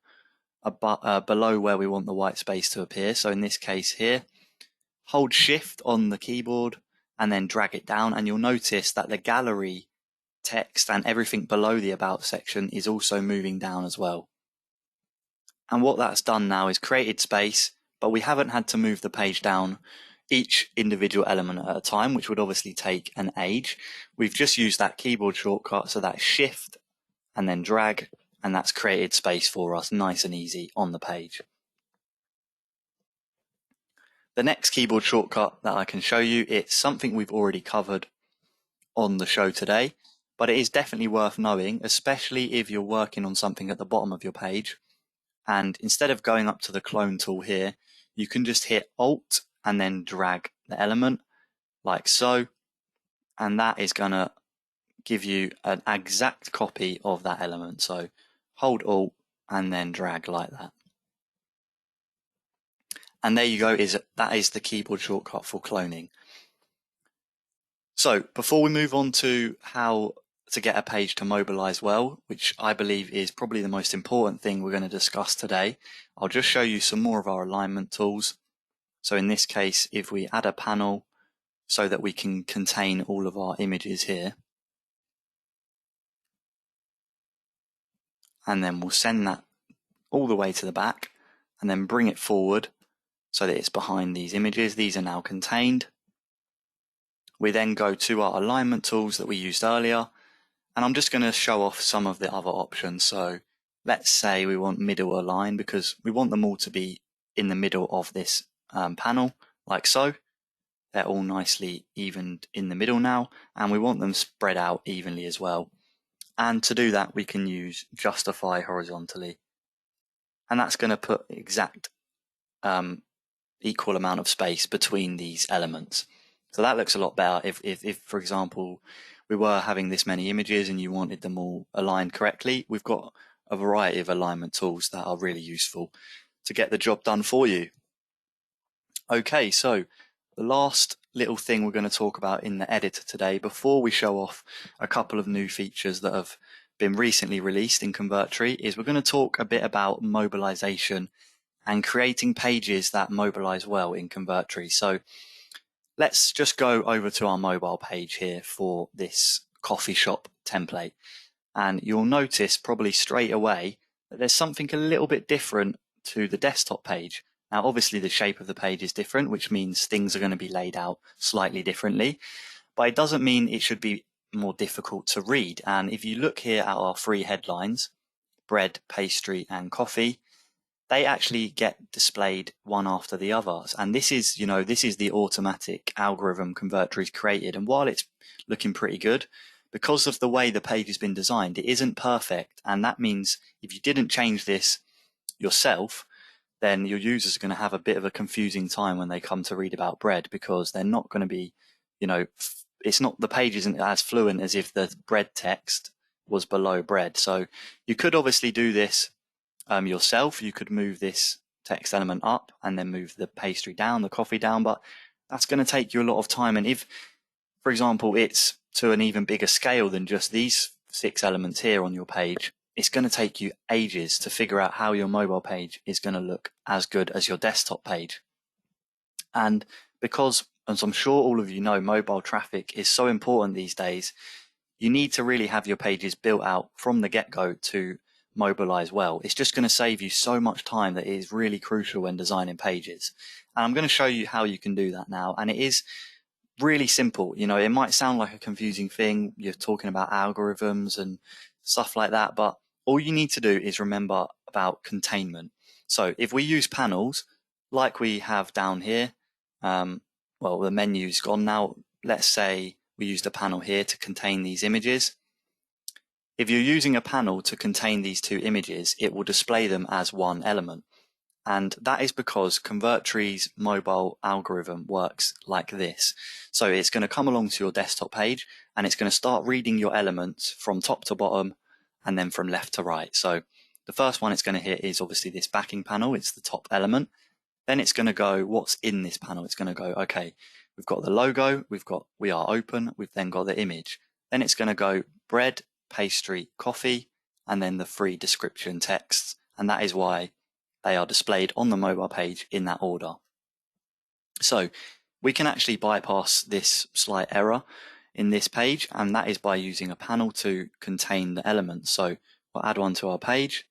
below where we want the white space to appear. So in this case here, hold Shift on the keyboard and then drag it down, and you'll notice that the gallery text and everything below the About section is also moving down as well. And what that's done now is created space, but we haven't had to move the page down each individual element at a time, which would obviously take an age. We've just used that keyboard shortcut, so that's Shift and then drag, and that's created space for us nice and easy on the page. The next keyboard shortcut that I can show you, it's something we've already covered on the show today, but it is definitely worth knowing, especially if you're working on something at the bottom of your page. And instead of going up to the clone tool here, you can just hit Alt and then drag the element like so. And that is going to give you an exact copy of that element. So hold Alt and then drag like that. And there you go, that is the keyboard shortcut for cloning. So before we move on to how to get a page to mobilize well, which I believe is probably the most important thing we're going to discuss today, I'll just show you some more of our alignment tools. So in this case, if we add a panel so that we can contain all of our images here, and then we'll send that all the way to the back and then bring it forward so that it's behind these images. These are now contained. We then go to our alignment tools that we used earlier, and I'm just going to show off some of the other options. So let's say we want middle align because we want them all to be in the middle of this panel, like so. They're all nicely evened in the middle now, and we want them spread out evenly as well. And to do that, we can use justify horizontally. And that's going to put exact equal amount of space between these elements. So that looks a lot better if, for example, we were having this many images and you wanted them all aligned correctly. We've got a variety of alignment tools that are really useful to get the job done for you. Okay, so the last little thing we're going to talk about in the editor today, before we show off a couple of new features that have been recently released in Convertri, is we're going to talk a bit about mobilization and creating pages that mobilize well in Convertri. So let's just go over to our mobile page here for this coffee shop template. And you'll notice probably straight away that there's something a little bit different to the desktop page. Now, obviously the shape of the page is different, which means things are going to be laid out slightly differently, but it doesn't mean it should be more difficult to read. And if you look here at our three headlines, bread, pastry, and coffee, they actually get displayed one after the others. And this is the automatic algorithm Convertre's created. And while it's looking pretty good, because of the way the page has been designed, it isn't perfect. And that means if you didn't change this yourself, then your users are going to have a bit of a confusing time when they come to read about bread, because they're not going to be, the page isn't as fluent as if the bread text was below bread. So you could obviously do this yourself. You could move this text element up and then move the pastry down, the coffee down, but that's going to take you a lot of time. And if, for example, it's to an even bigger scale than just these 6 elements here on your page, it's going to take you ages to figure out how your mobile page is going to look as good as your desktop page. And because, as I'm sure all of you know, mobile traffic is so important these days, you need to really have your pages built out from the get-go to mobilize well. It's just going to save you so much time that it is really crucial when designing pages. And I'm going to show you how you can do that now. And it is really simple. It might sound like a confusing thing. You're talking about algorithms and stuff like that, but all you need to do is remember about containment. So if we use panels like we have down here, the menu's gone now. Let's say we used a panel here to contain these images. If you're using a panel to contain these 2 images, it will display them as one element. And that is because Convertri's mobile algorithm works like this. So it's going to come along to your desktop page and it's going to start reading your elements from top to bottom and then from left to right. So the first one it's going to hit is obviously this backing panel. It's the top element. Then it's going to go, what's in this panel? It's going to go, okay, we've got the logo, we are open, we've then got the image. Then it's going to go bread, pastry, coffee, and then the 3 description texts. And that is why they are displayed on the mobile page in that order. So we can actually bypass this slight error. in this page, and that is by using a panel to contain the elements. So we'll add one to our page,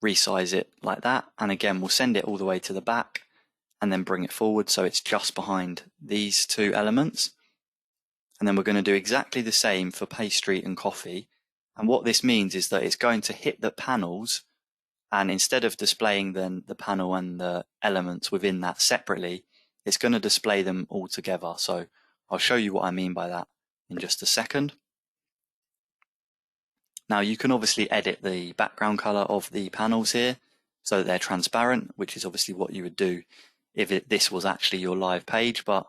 resize it like that, and again we'll send it all the way to the back and then bring it forward so it's just behind these two elements. And then we're going to do exactly the same for pastry and coffee. And what this means is that it's going to hit the panels, and instead of displaying then the panel and the elements within that separately, it's going to display them all together. So I'll show you what I mean by that in just a second. Now you can obviously edit the background color of the panels here so that they're transparent, which is obviously what you would do if this was actually your live page. But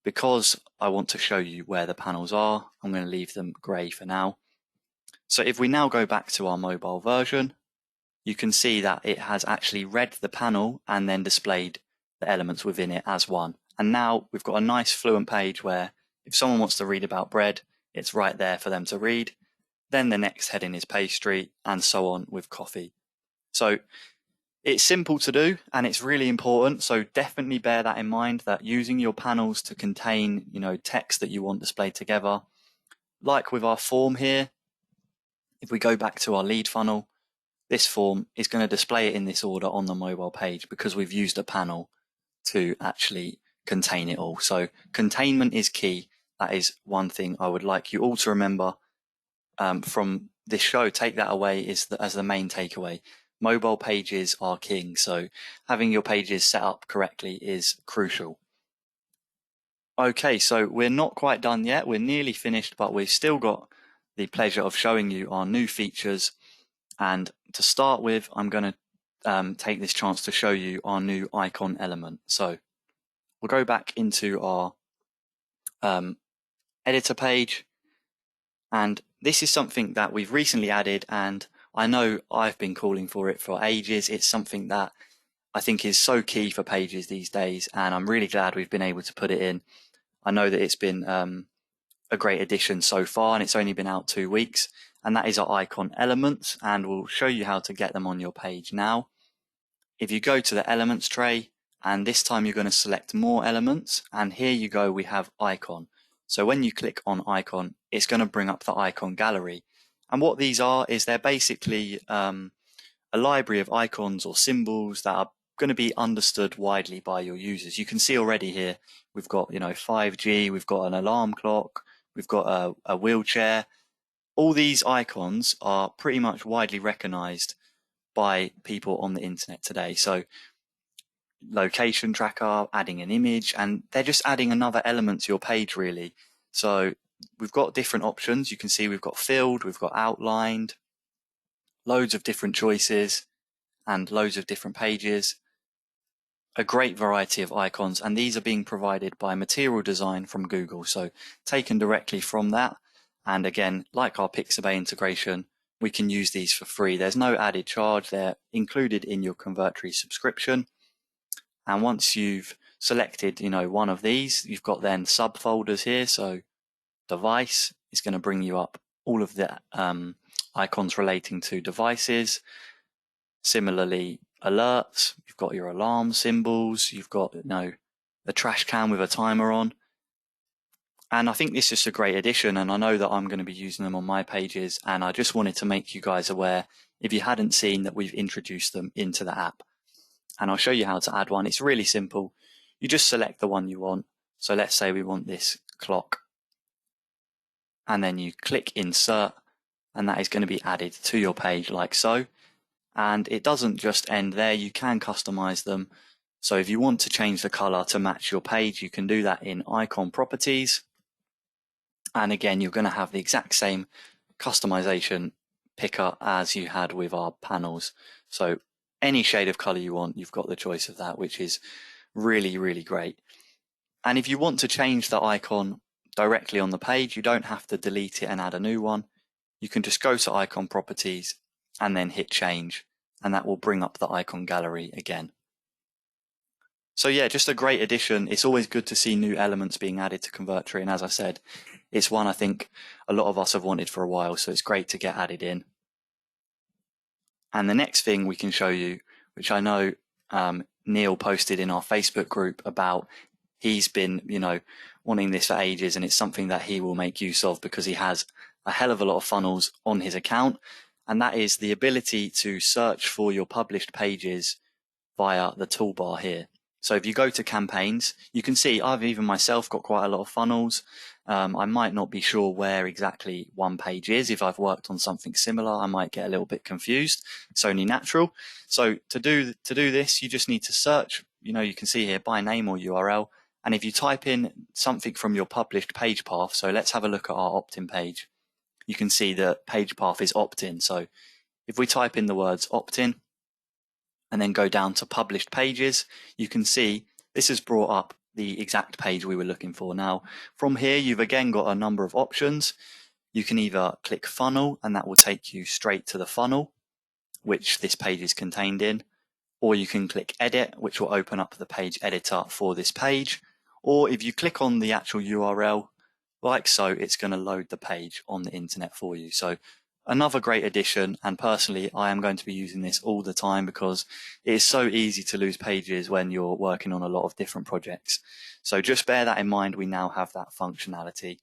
because I want to show you where the panels are, I'm going to leave them gray for now. So if we now go back to our mobile version, you can see that it has actually read the panel and then displayed the elements within it as one. And now we've got a nice fluent page where if someone wants to read about bread, it's right there for them to read. Then the next heading is pastry, and so on with coffee. So it's simple to do and it's really important. So definitely bear that in mind, that using your panels to contain, text that you want displayed together. Like with our form here, if we go back to our lead funnel, this form is going to display it in this order on the mobile page because we've used a panel to actually contain it all. So containment is key. That is one thing I would like you all to remember from this show. Take that away as the main takeaway. Mobile pages are king, so having your pages set up correctly is crucial. Okay, so we're not quite done yet. We're nearly finished, but we've still got the pleasure of showing you our new features. And to start with, I'm going to take this chance to show you our new icon element. So we'll go back into our editor page, and this is something that we've recently added, and I know I've been calling for it for ages. It's something that I think is so key for pages these days, and I'm really glad we've been able to put it in. I know that it's been a great addition so far, and it's only been out 2 weeks, and that is our icon elements, and we'll show you how to get them on your page now. If you go to the elements tray, and this time you're going to select more elements, and here you go, we have icon. So when you click on icon, it's going to bring up the icon gallery. And what these are is they're basically a library of icons or symbols that are going to be understood widely by your users. You can see already here, we've got 5G, we've got an alarm clock, we've got a wheelchair. All these icons are pretty much widely recognized by people on the internet today. So location tracker, adding an image, and they're just adding another element to your page really. So we've got different options. You can see we've got filled, we've got outlined, loads of different choices and loads of different pages. A great variety of icons, and these are being provided by Material Design from Google, so taken directly from that. And again, like our Pixabay integration, we can use these for free. There's no added charge. They're included in your Convertery subscription. And once you've selected, one of these, you've got then subfolders here. So device is going to bring you up all of the icons relating to devices. Similarly, alerts, you've got your alarm symbols, you've got the trash can with a timer on. And I think this is a great addition, and I know that I'm going to be using them on my pages, and I just wanted to make you guys aware if you hadn't seen that we've introduced them into the app. And I'll show you how to add one. It's really simple. You just select the one you want. So let's say we want this clock, and then you click insert, and that is going to be added to your page like so. And it doesn't just end there, you can customize them. So if you want to change the color to match your page, you can do that in icon properties. And again, you're going to have the exact same customization picker as you had with our panels. So any shade of color you want, you've got the choice of that, which is really, really great. And if you want to change the icon directly on the page, you don't have to delete it and add a new one. You can just go to icon properties and then hit change, and that will bring up the icon gallery again. So yeah, just a great addition. It's always good to see new elements being added to Convertri, and as I said, it's one I think a lot of us have wanted for a while, so it's great to get added in. And the next thing we can show you, which I know Neil posted in our Facebook group about, he's been, wanting this for ages, and it's something that he will make use of because he has a hell of a lot of funnels on his account. And that is the ability to search for your published pages via the toolbar here. So if you go to campaigns, you can see I've even myself got quite a lot of funnels. I might not be sure where exactly one page is. If I've worked on something similar, I might get a little bit confused. It's only natural. So to do this, you just need to search, you can see here by name or URL. And if you type in something from your published page path, so let's have a look at our opt-in page. You can see the page path is opt-in. So if we type in the words opt-in and then go down to published pages, you can see this has brought up the exact page we were looking for. Now, from here, you've again got a number of options. You can either click funnel, and that will take you straight to the funnel, which this page is contained in, or you can click edit, which will open up the page editor for this page. Or if you click on the actual URL, like so, it's going to load the page on the internet for you. So another great addition, and personally, I am going to be using this all the time because it is so easy to lose pages when you're working on a lot of different projects. So just bear that in mind, we now have that functionality.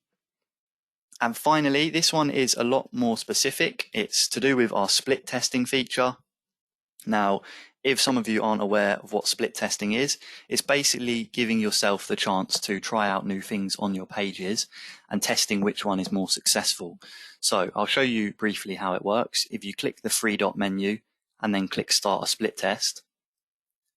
And finally, this one is a lot more specific. It's to do with our split testing feature. Now, if some of you aren't aware of what split testing is, it's basically giving yourself the chance to try out new things on your pages and testing which one is more successful. So I'll show you briefly how it works. If you click the three dot menu and then click start a split test,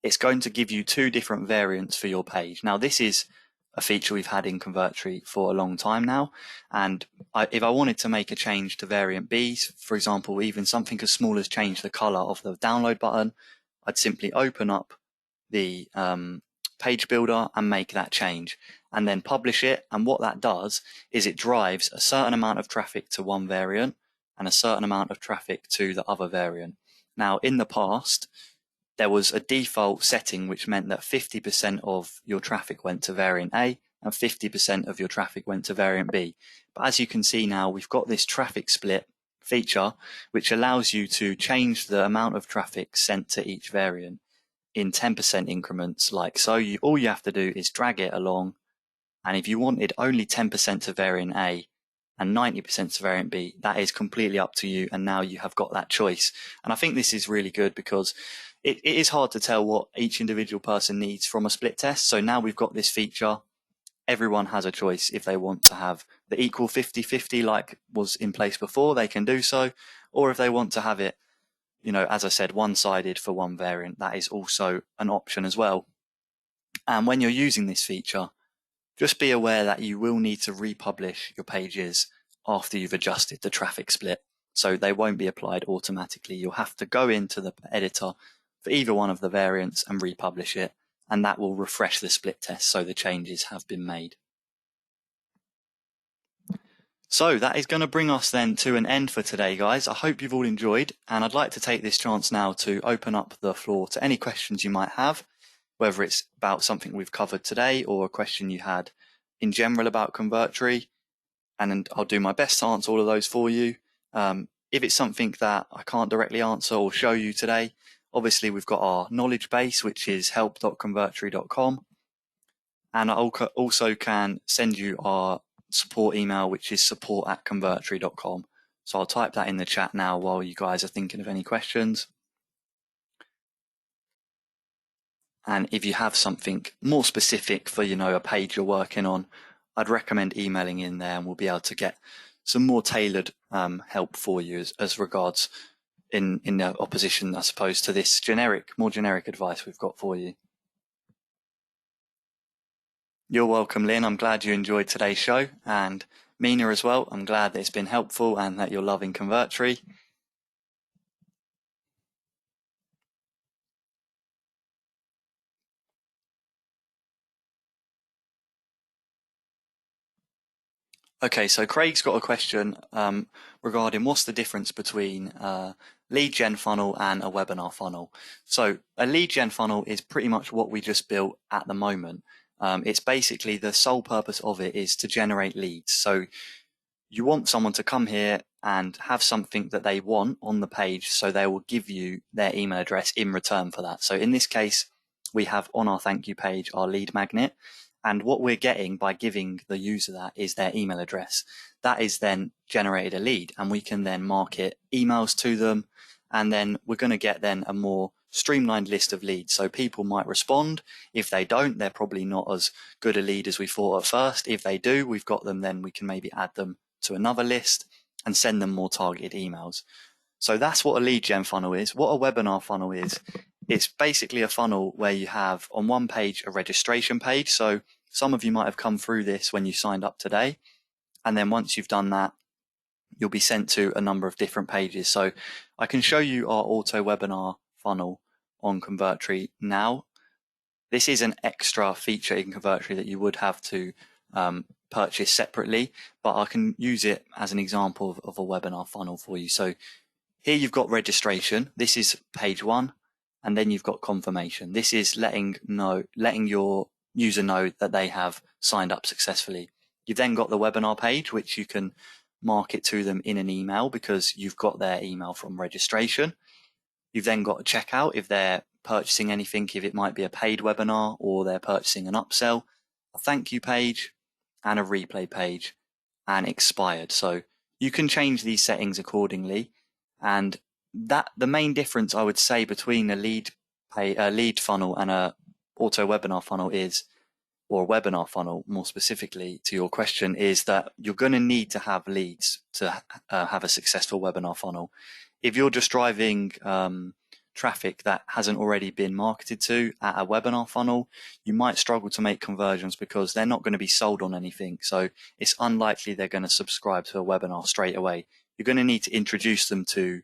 it's going to give you two different variants for your page. Now, this is a feature we've had in Convertery for a long time now. And if I wanted to make a change to variant B, for example, even something as small as change the color of the download button, I'd simply open up the page builder and make that change and then publish it. And what that does is it drives a certain amount of traffic to one variant and a certain amount of traffic to the other variant. Now, in the past, there was a default setting which meant that 50% of your traffic went to variant A and 50% of your traffic went to variant B. But as you can see now, we've got this traffic split feature which allows you to change the amount of traffic sent to each variant in 10% increments like so. All you have to do is drag it along, and if you wanted only 10% to variant A and 90% to variant B, that is completely up to you, and now you have got that choice. And I think this is really good because it is hard to tell what each individual person needs from a split test. So now we've got this feature. Everyone has a choice. If they want to have the equal 50-50 like was in place before, they can do so. Or if they want to have it, as I said, one-sided for one variant, that is also an option as well. And when you're using this feature, just be aware that you will need to republish your pages after you've adjusted the traffic split. So they won't be applied automatically. You'll have to go into the editor for either one of the variants and republish it, and that will refresh the split test so the changes have been made. So that is going to bring us then to an end for today, guys. I hope you've all enjoyed, and I'd like to take this chance now to open up the floor to any questions you might have, whether it's about something we've covered today or a question you had in general about Convertery, and I'll do my best to answer all of those for you. If it's something that I can't directly answer or show you today, obviously we've got our knowledge base, which is help.convertery.com. And I also can send you our support email, which is support@convertery.com. So I'll type that in the chat now while you guys are thinking of any questions. And if you have something more specific for, a page you're working on, I'd recommend emailing in there, and we'll be able to get some more tailored help for you as regards in opposition, I suppose, to this more generic advice we've got for you. You're welcome, Lynn. I'm glad you enjoyed today's show, and Mina as well. I'm glad that it's been helpful and that you're loving Convertery. Okay, so Craig's got a question regarding what's the difference between a lead gen funnel and a webinar funnel. So a lead gen funnel is pretty much what we just built at the moment. It's basically the sole purpose of it is to generate leads. So you want someone to come here and have something that they want on the page, so they will give you their email address in return for that. So in this case, we have on our thank you page our lead magnet, And what we're getting by giving the user that is their email address. That is then generated a lead, and we can then market emails to them. And then we're going to get then a more streamlined list of leads. So people might respond. If they don't, they're probably not as good a lead as we thought at first. If they do, we've got them, then we can maybe add them to another list and send them more targeted emails. So that's what a lead gen funnel is. What a webinar funnel is, it's basically a funnel where you have on one page a registration page. So some of you might have come through this when you signed up today. And then once you've done that, you'll be sent to a number of different pages. So I can show you our auto webinar funnel on Convertri now. This is an extra feature in Convertri that you would have to purchase separately, but I can use it as an example of a webinar funnel for you. So here you've got registration. This is page 1, and then you've got confirmation. This is letting your user know that they have signed up successfully. You've then got the webinar page, which you can market to them in an email because you've got their email from registration. You've then got a checkout if they're purchasing anything, if it might be a paid webinar or they're purchasing an upsell, a thank you page and a replay page, and expired. So you can change these settings accordingly. And that the main difference I would say between a lead funnel and a auto webinar funnel is, or a webinar funnel more specifically to your question, is that you're going to need to have leads to have a successful webinar funnel. If you're just driving traffic that hasn't already been marketed to at a webinar funnel, you might struggle to make conversions because they're not going to be sold on anything. So it's unlikely they're going to subscribe to a webinar straight away. You're going to need to introduce them to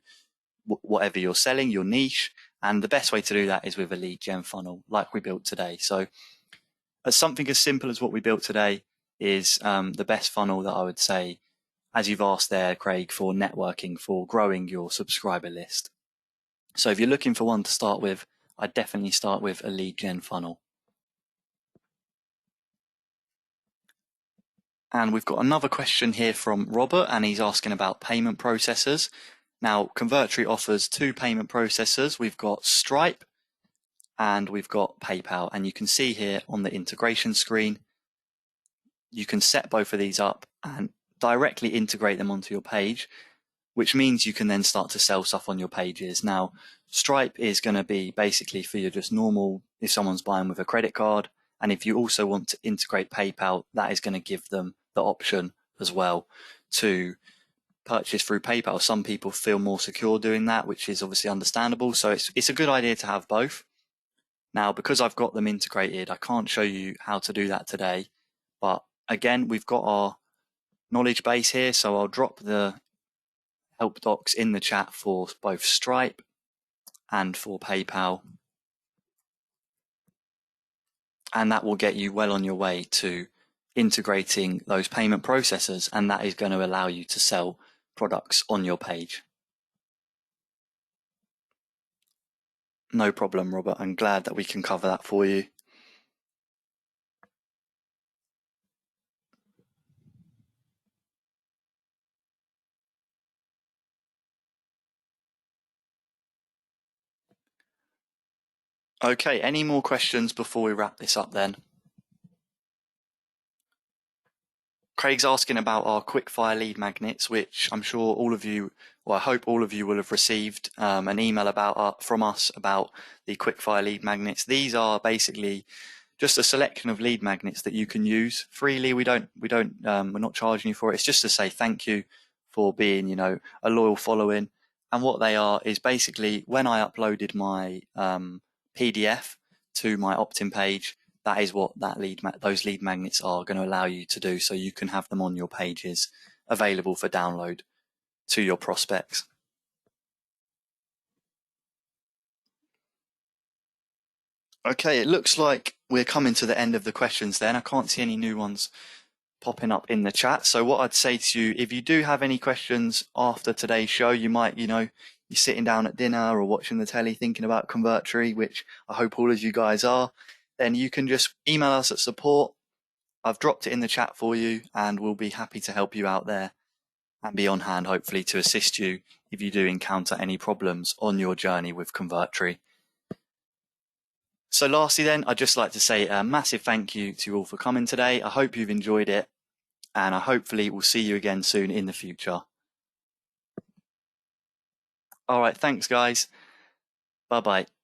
whatever you're selling, your niche. And the best way to do that is with a lead gen funnel like we built today. So something as simple as what we built today is the best funnel that I would say, as you've asked there, Craig, for networking, for growing your subscriber list. So if you're looking for one to start with, I'd definitely start with a lead gen funnel. And we've got another question here from Robert, and he's asking about payment processors. Now, Convertri offers 2 payment processors. We've got Stripe and we've got PayPal. And you can see here on the integration screen, you can set both of these up and directly integrate them onto your page, which means you can then start to sell stuff on your pages. Now, Stripe is going to be basically for your just normal, if someone's buying with a credit card. And if you also want to integrate PayPal, that is going to give them the option as well to purchase through PayPal. Some people feel more secure doing that, which is obviously understandable. So it's a good idea to have both. Now, because I've got them integrated, I can't show you how to do that today. But again, we've got our knowledge base here. So I'll drop the help docs in the chat for both Stripe and for PayPal. And that will get you well on your way to integrating those payment processors, and that is going to allow you to sell products on your page. No problem, Robert. I'm glad that we can cover that for you. Okay, any more questions before we wrap this up then? Craig's asking about our Quickfire lead magnets, which I'm sure all of you, or I hope all of you will have received an email from us about the Quickfire lead magnets. These are basically just a selection of lead magnets that you can use freely. We're not charging you for it. It's just to say thank you for being, a loyal following. And what they are is basically when I uploaded my PDF to my opt-in page, that is what those lead magnets are going to allow you to do. So you can have them on your pages available for download to your prospects. Okay, it looks like we're coming to the end of the questions then. I can't see any new ones popping up in the chat. So what I'd say to you, if you do have any questions after today's show, you might, you're sitting down at dinner or watching the telly thinking about Convertery, which I hope all of you guys are, then you can just email us at support. I've dropped it in the chat for you and we'll be happy to help you out there and be on hand, hopefully, to assist you if you do encounter any problems on your journey with Convertry. So lastly then, I'd just like to say a massive thank you to you all for coming today. I hope you've enjoyed it, and I hopefully will see you again soon in the future. All right, thanks guys. Bye bye.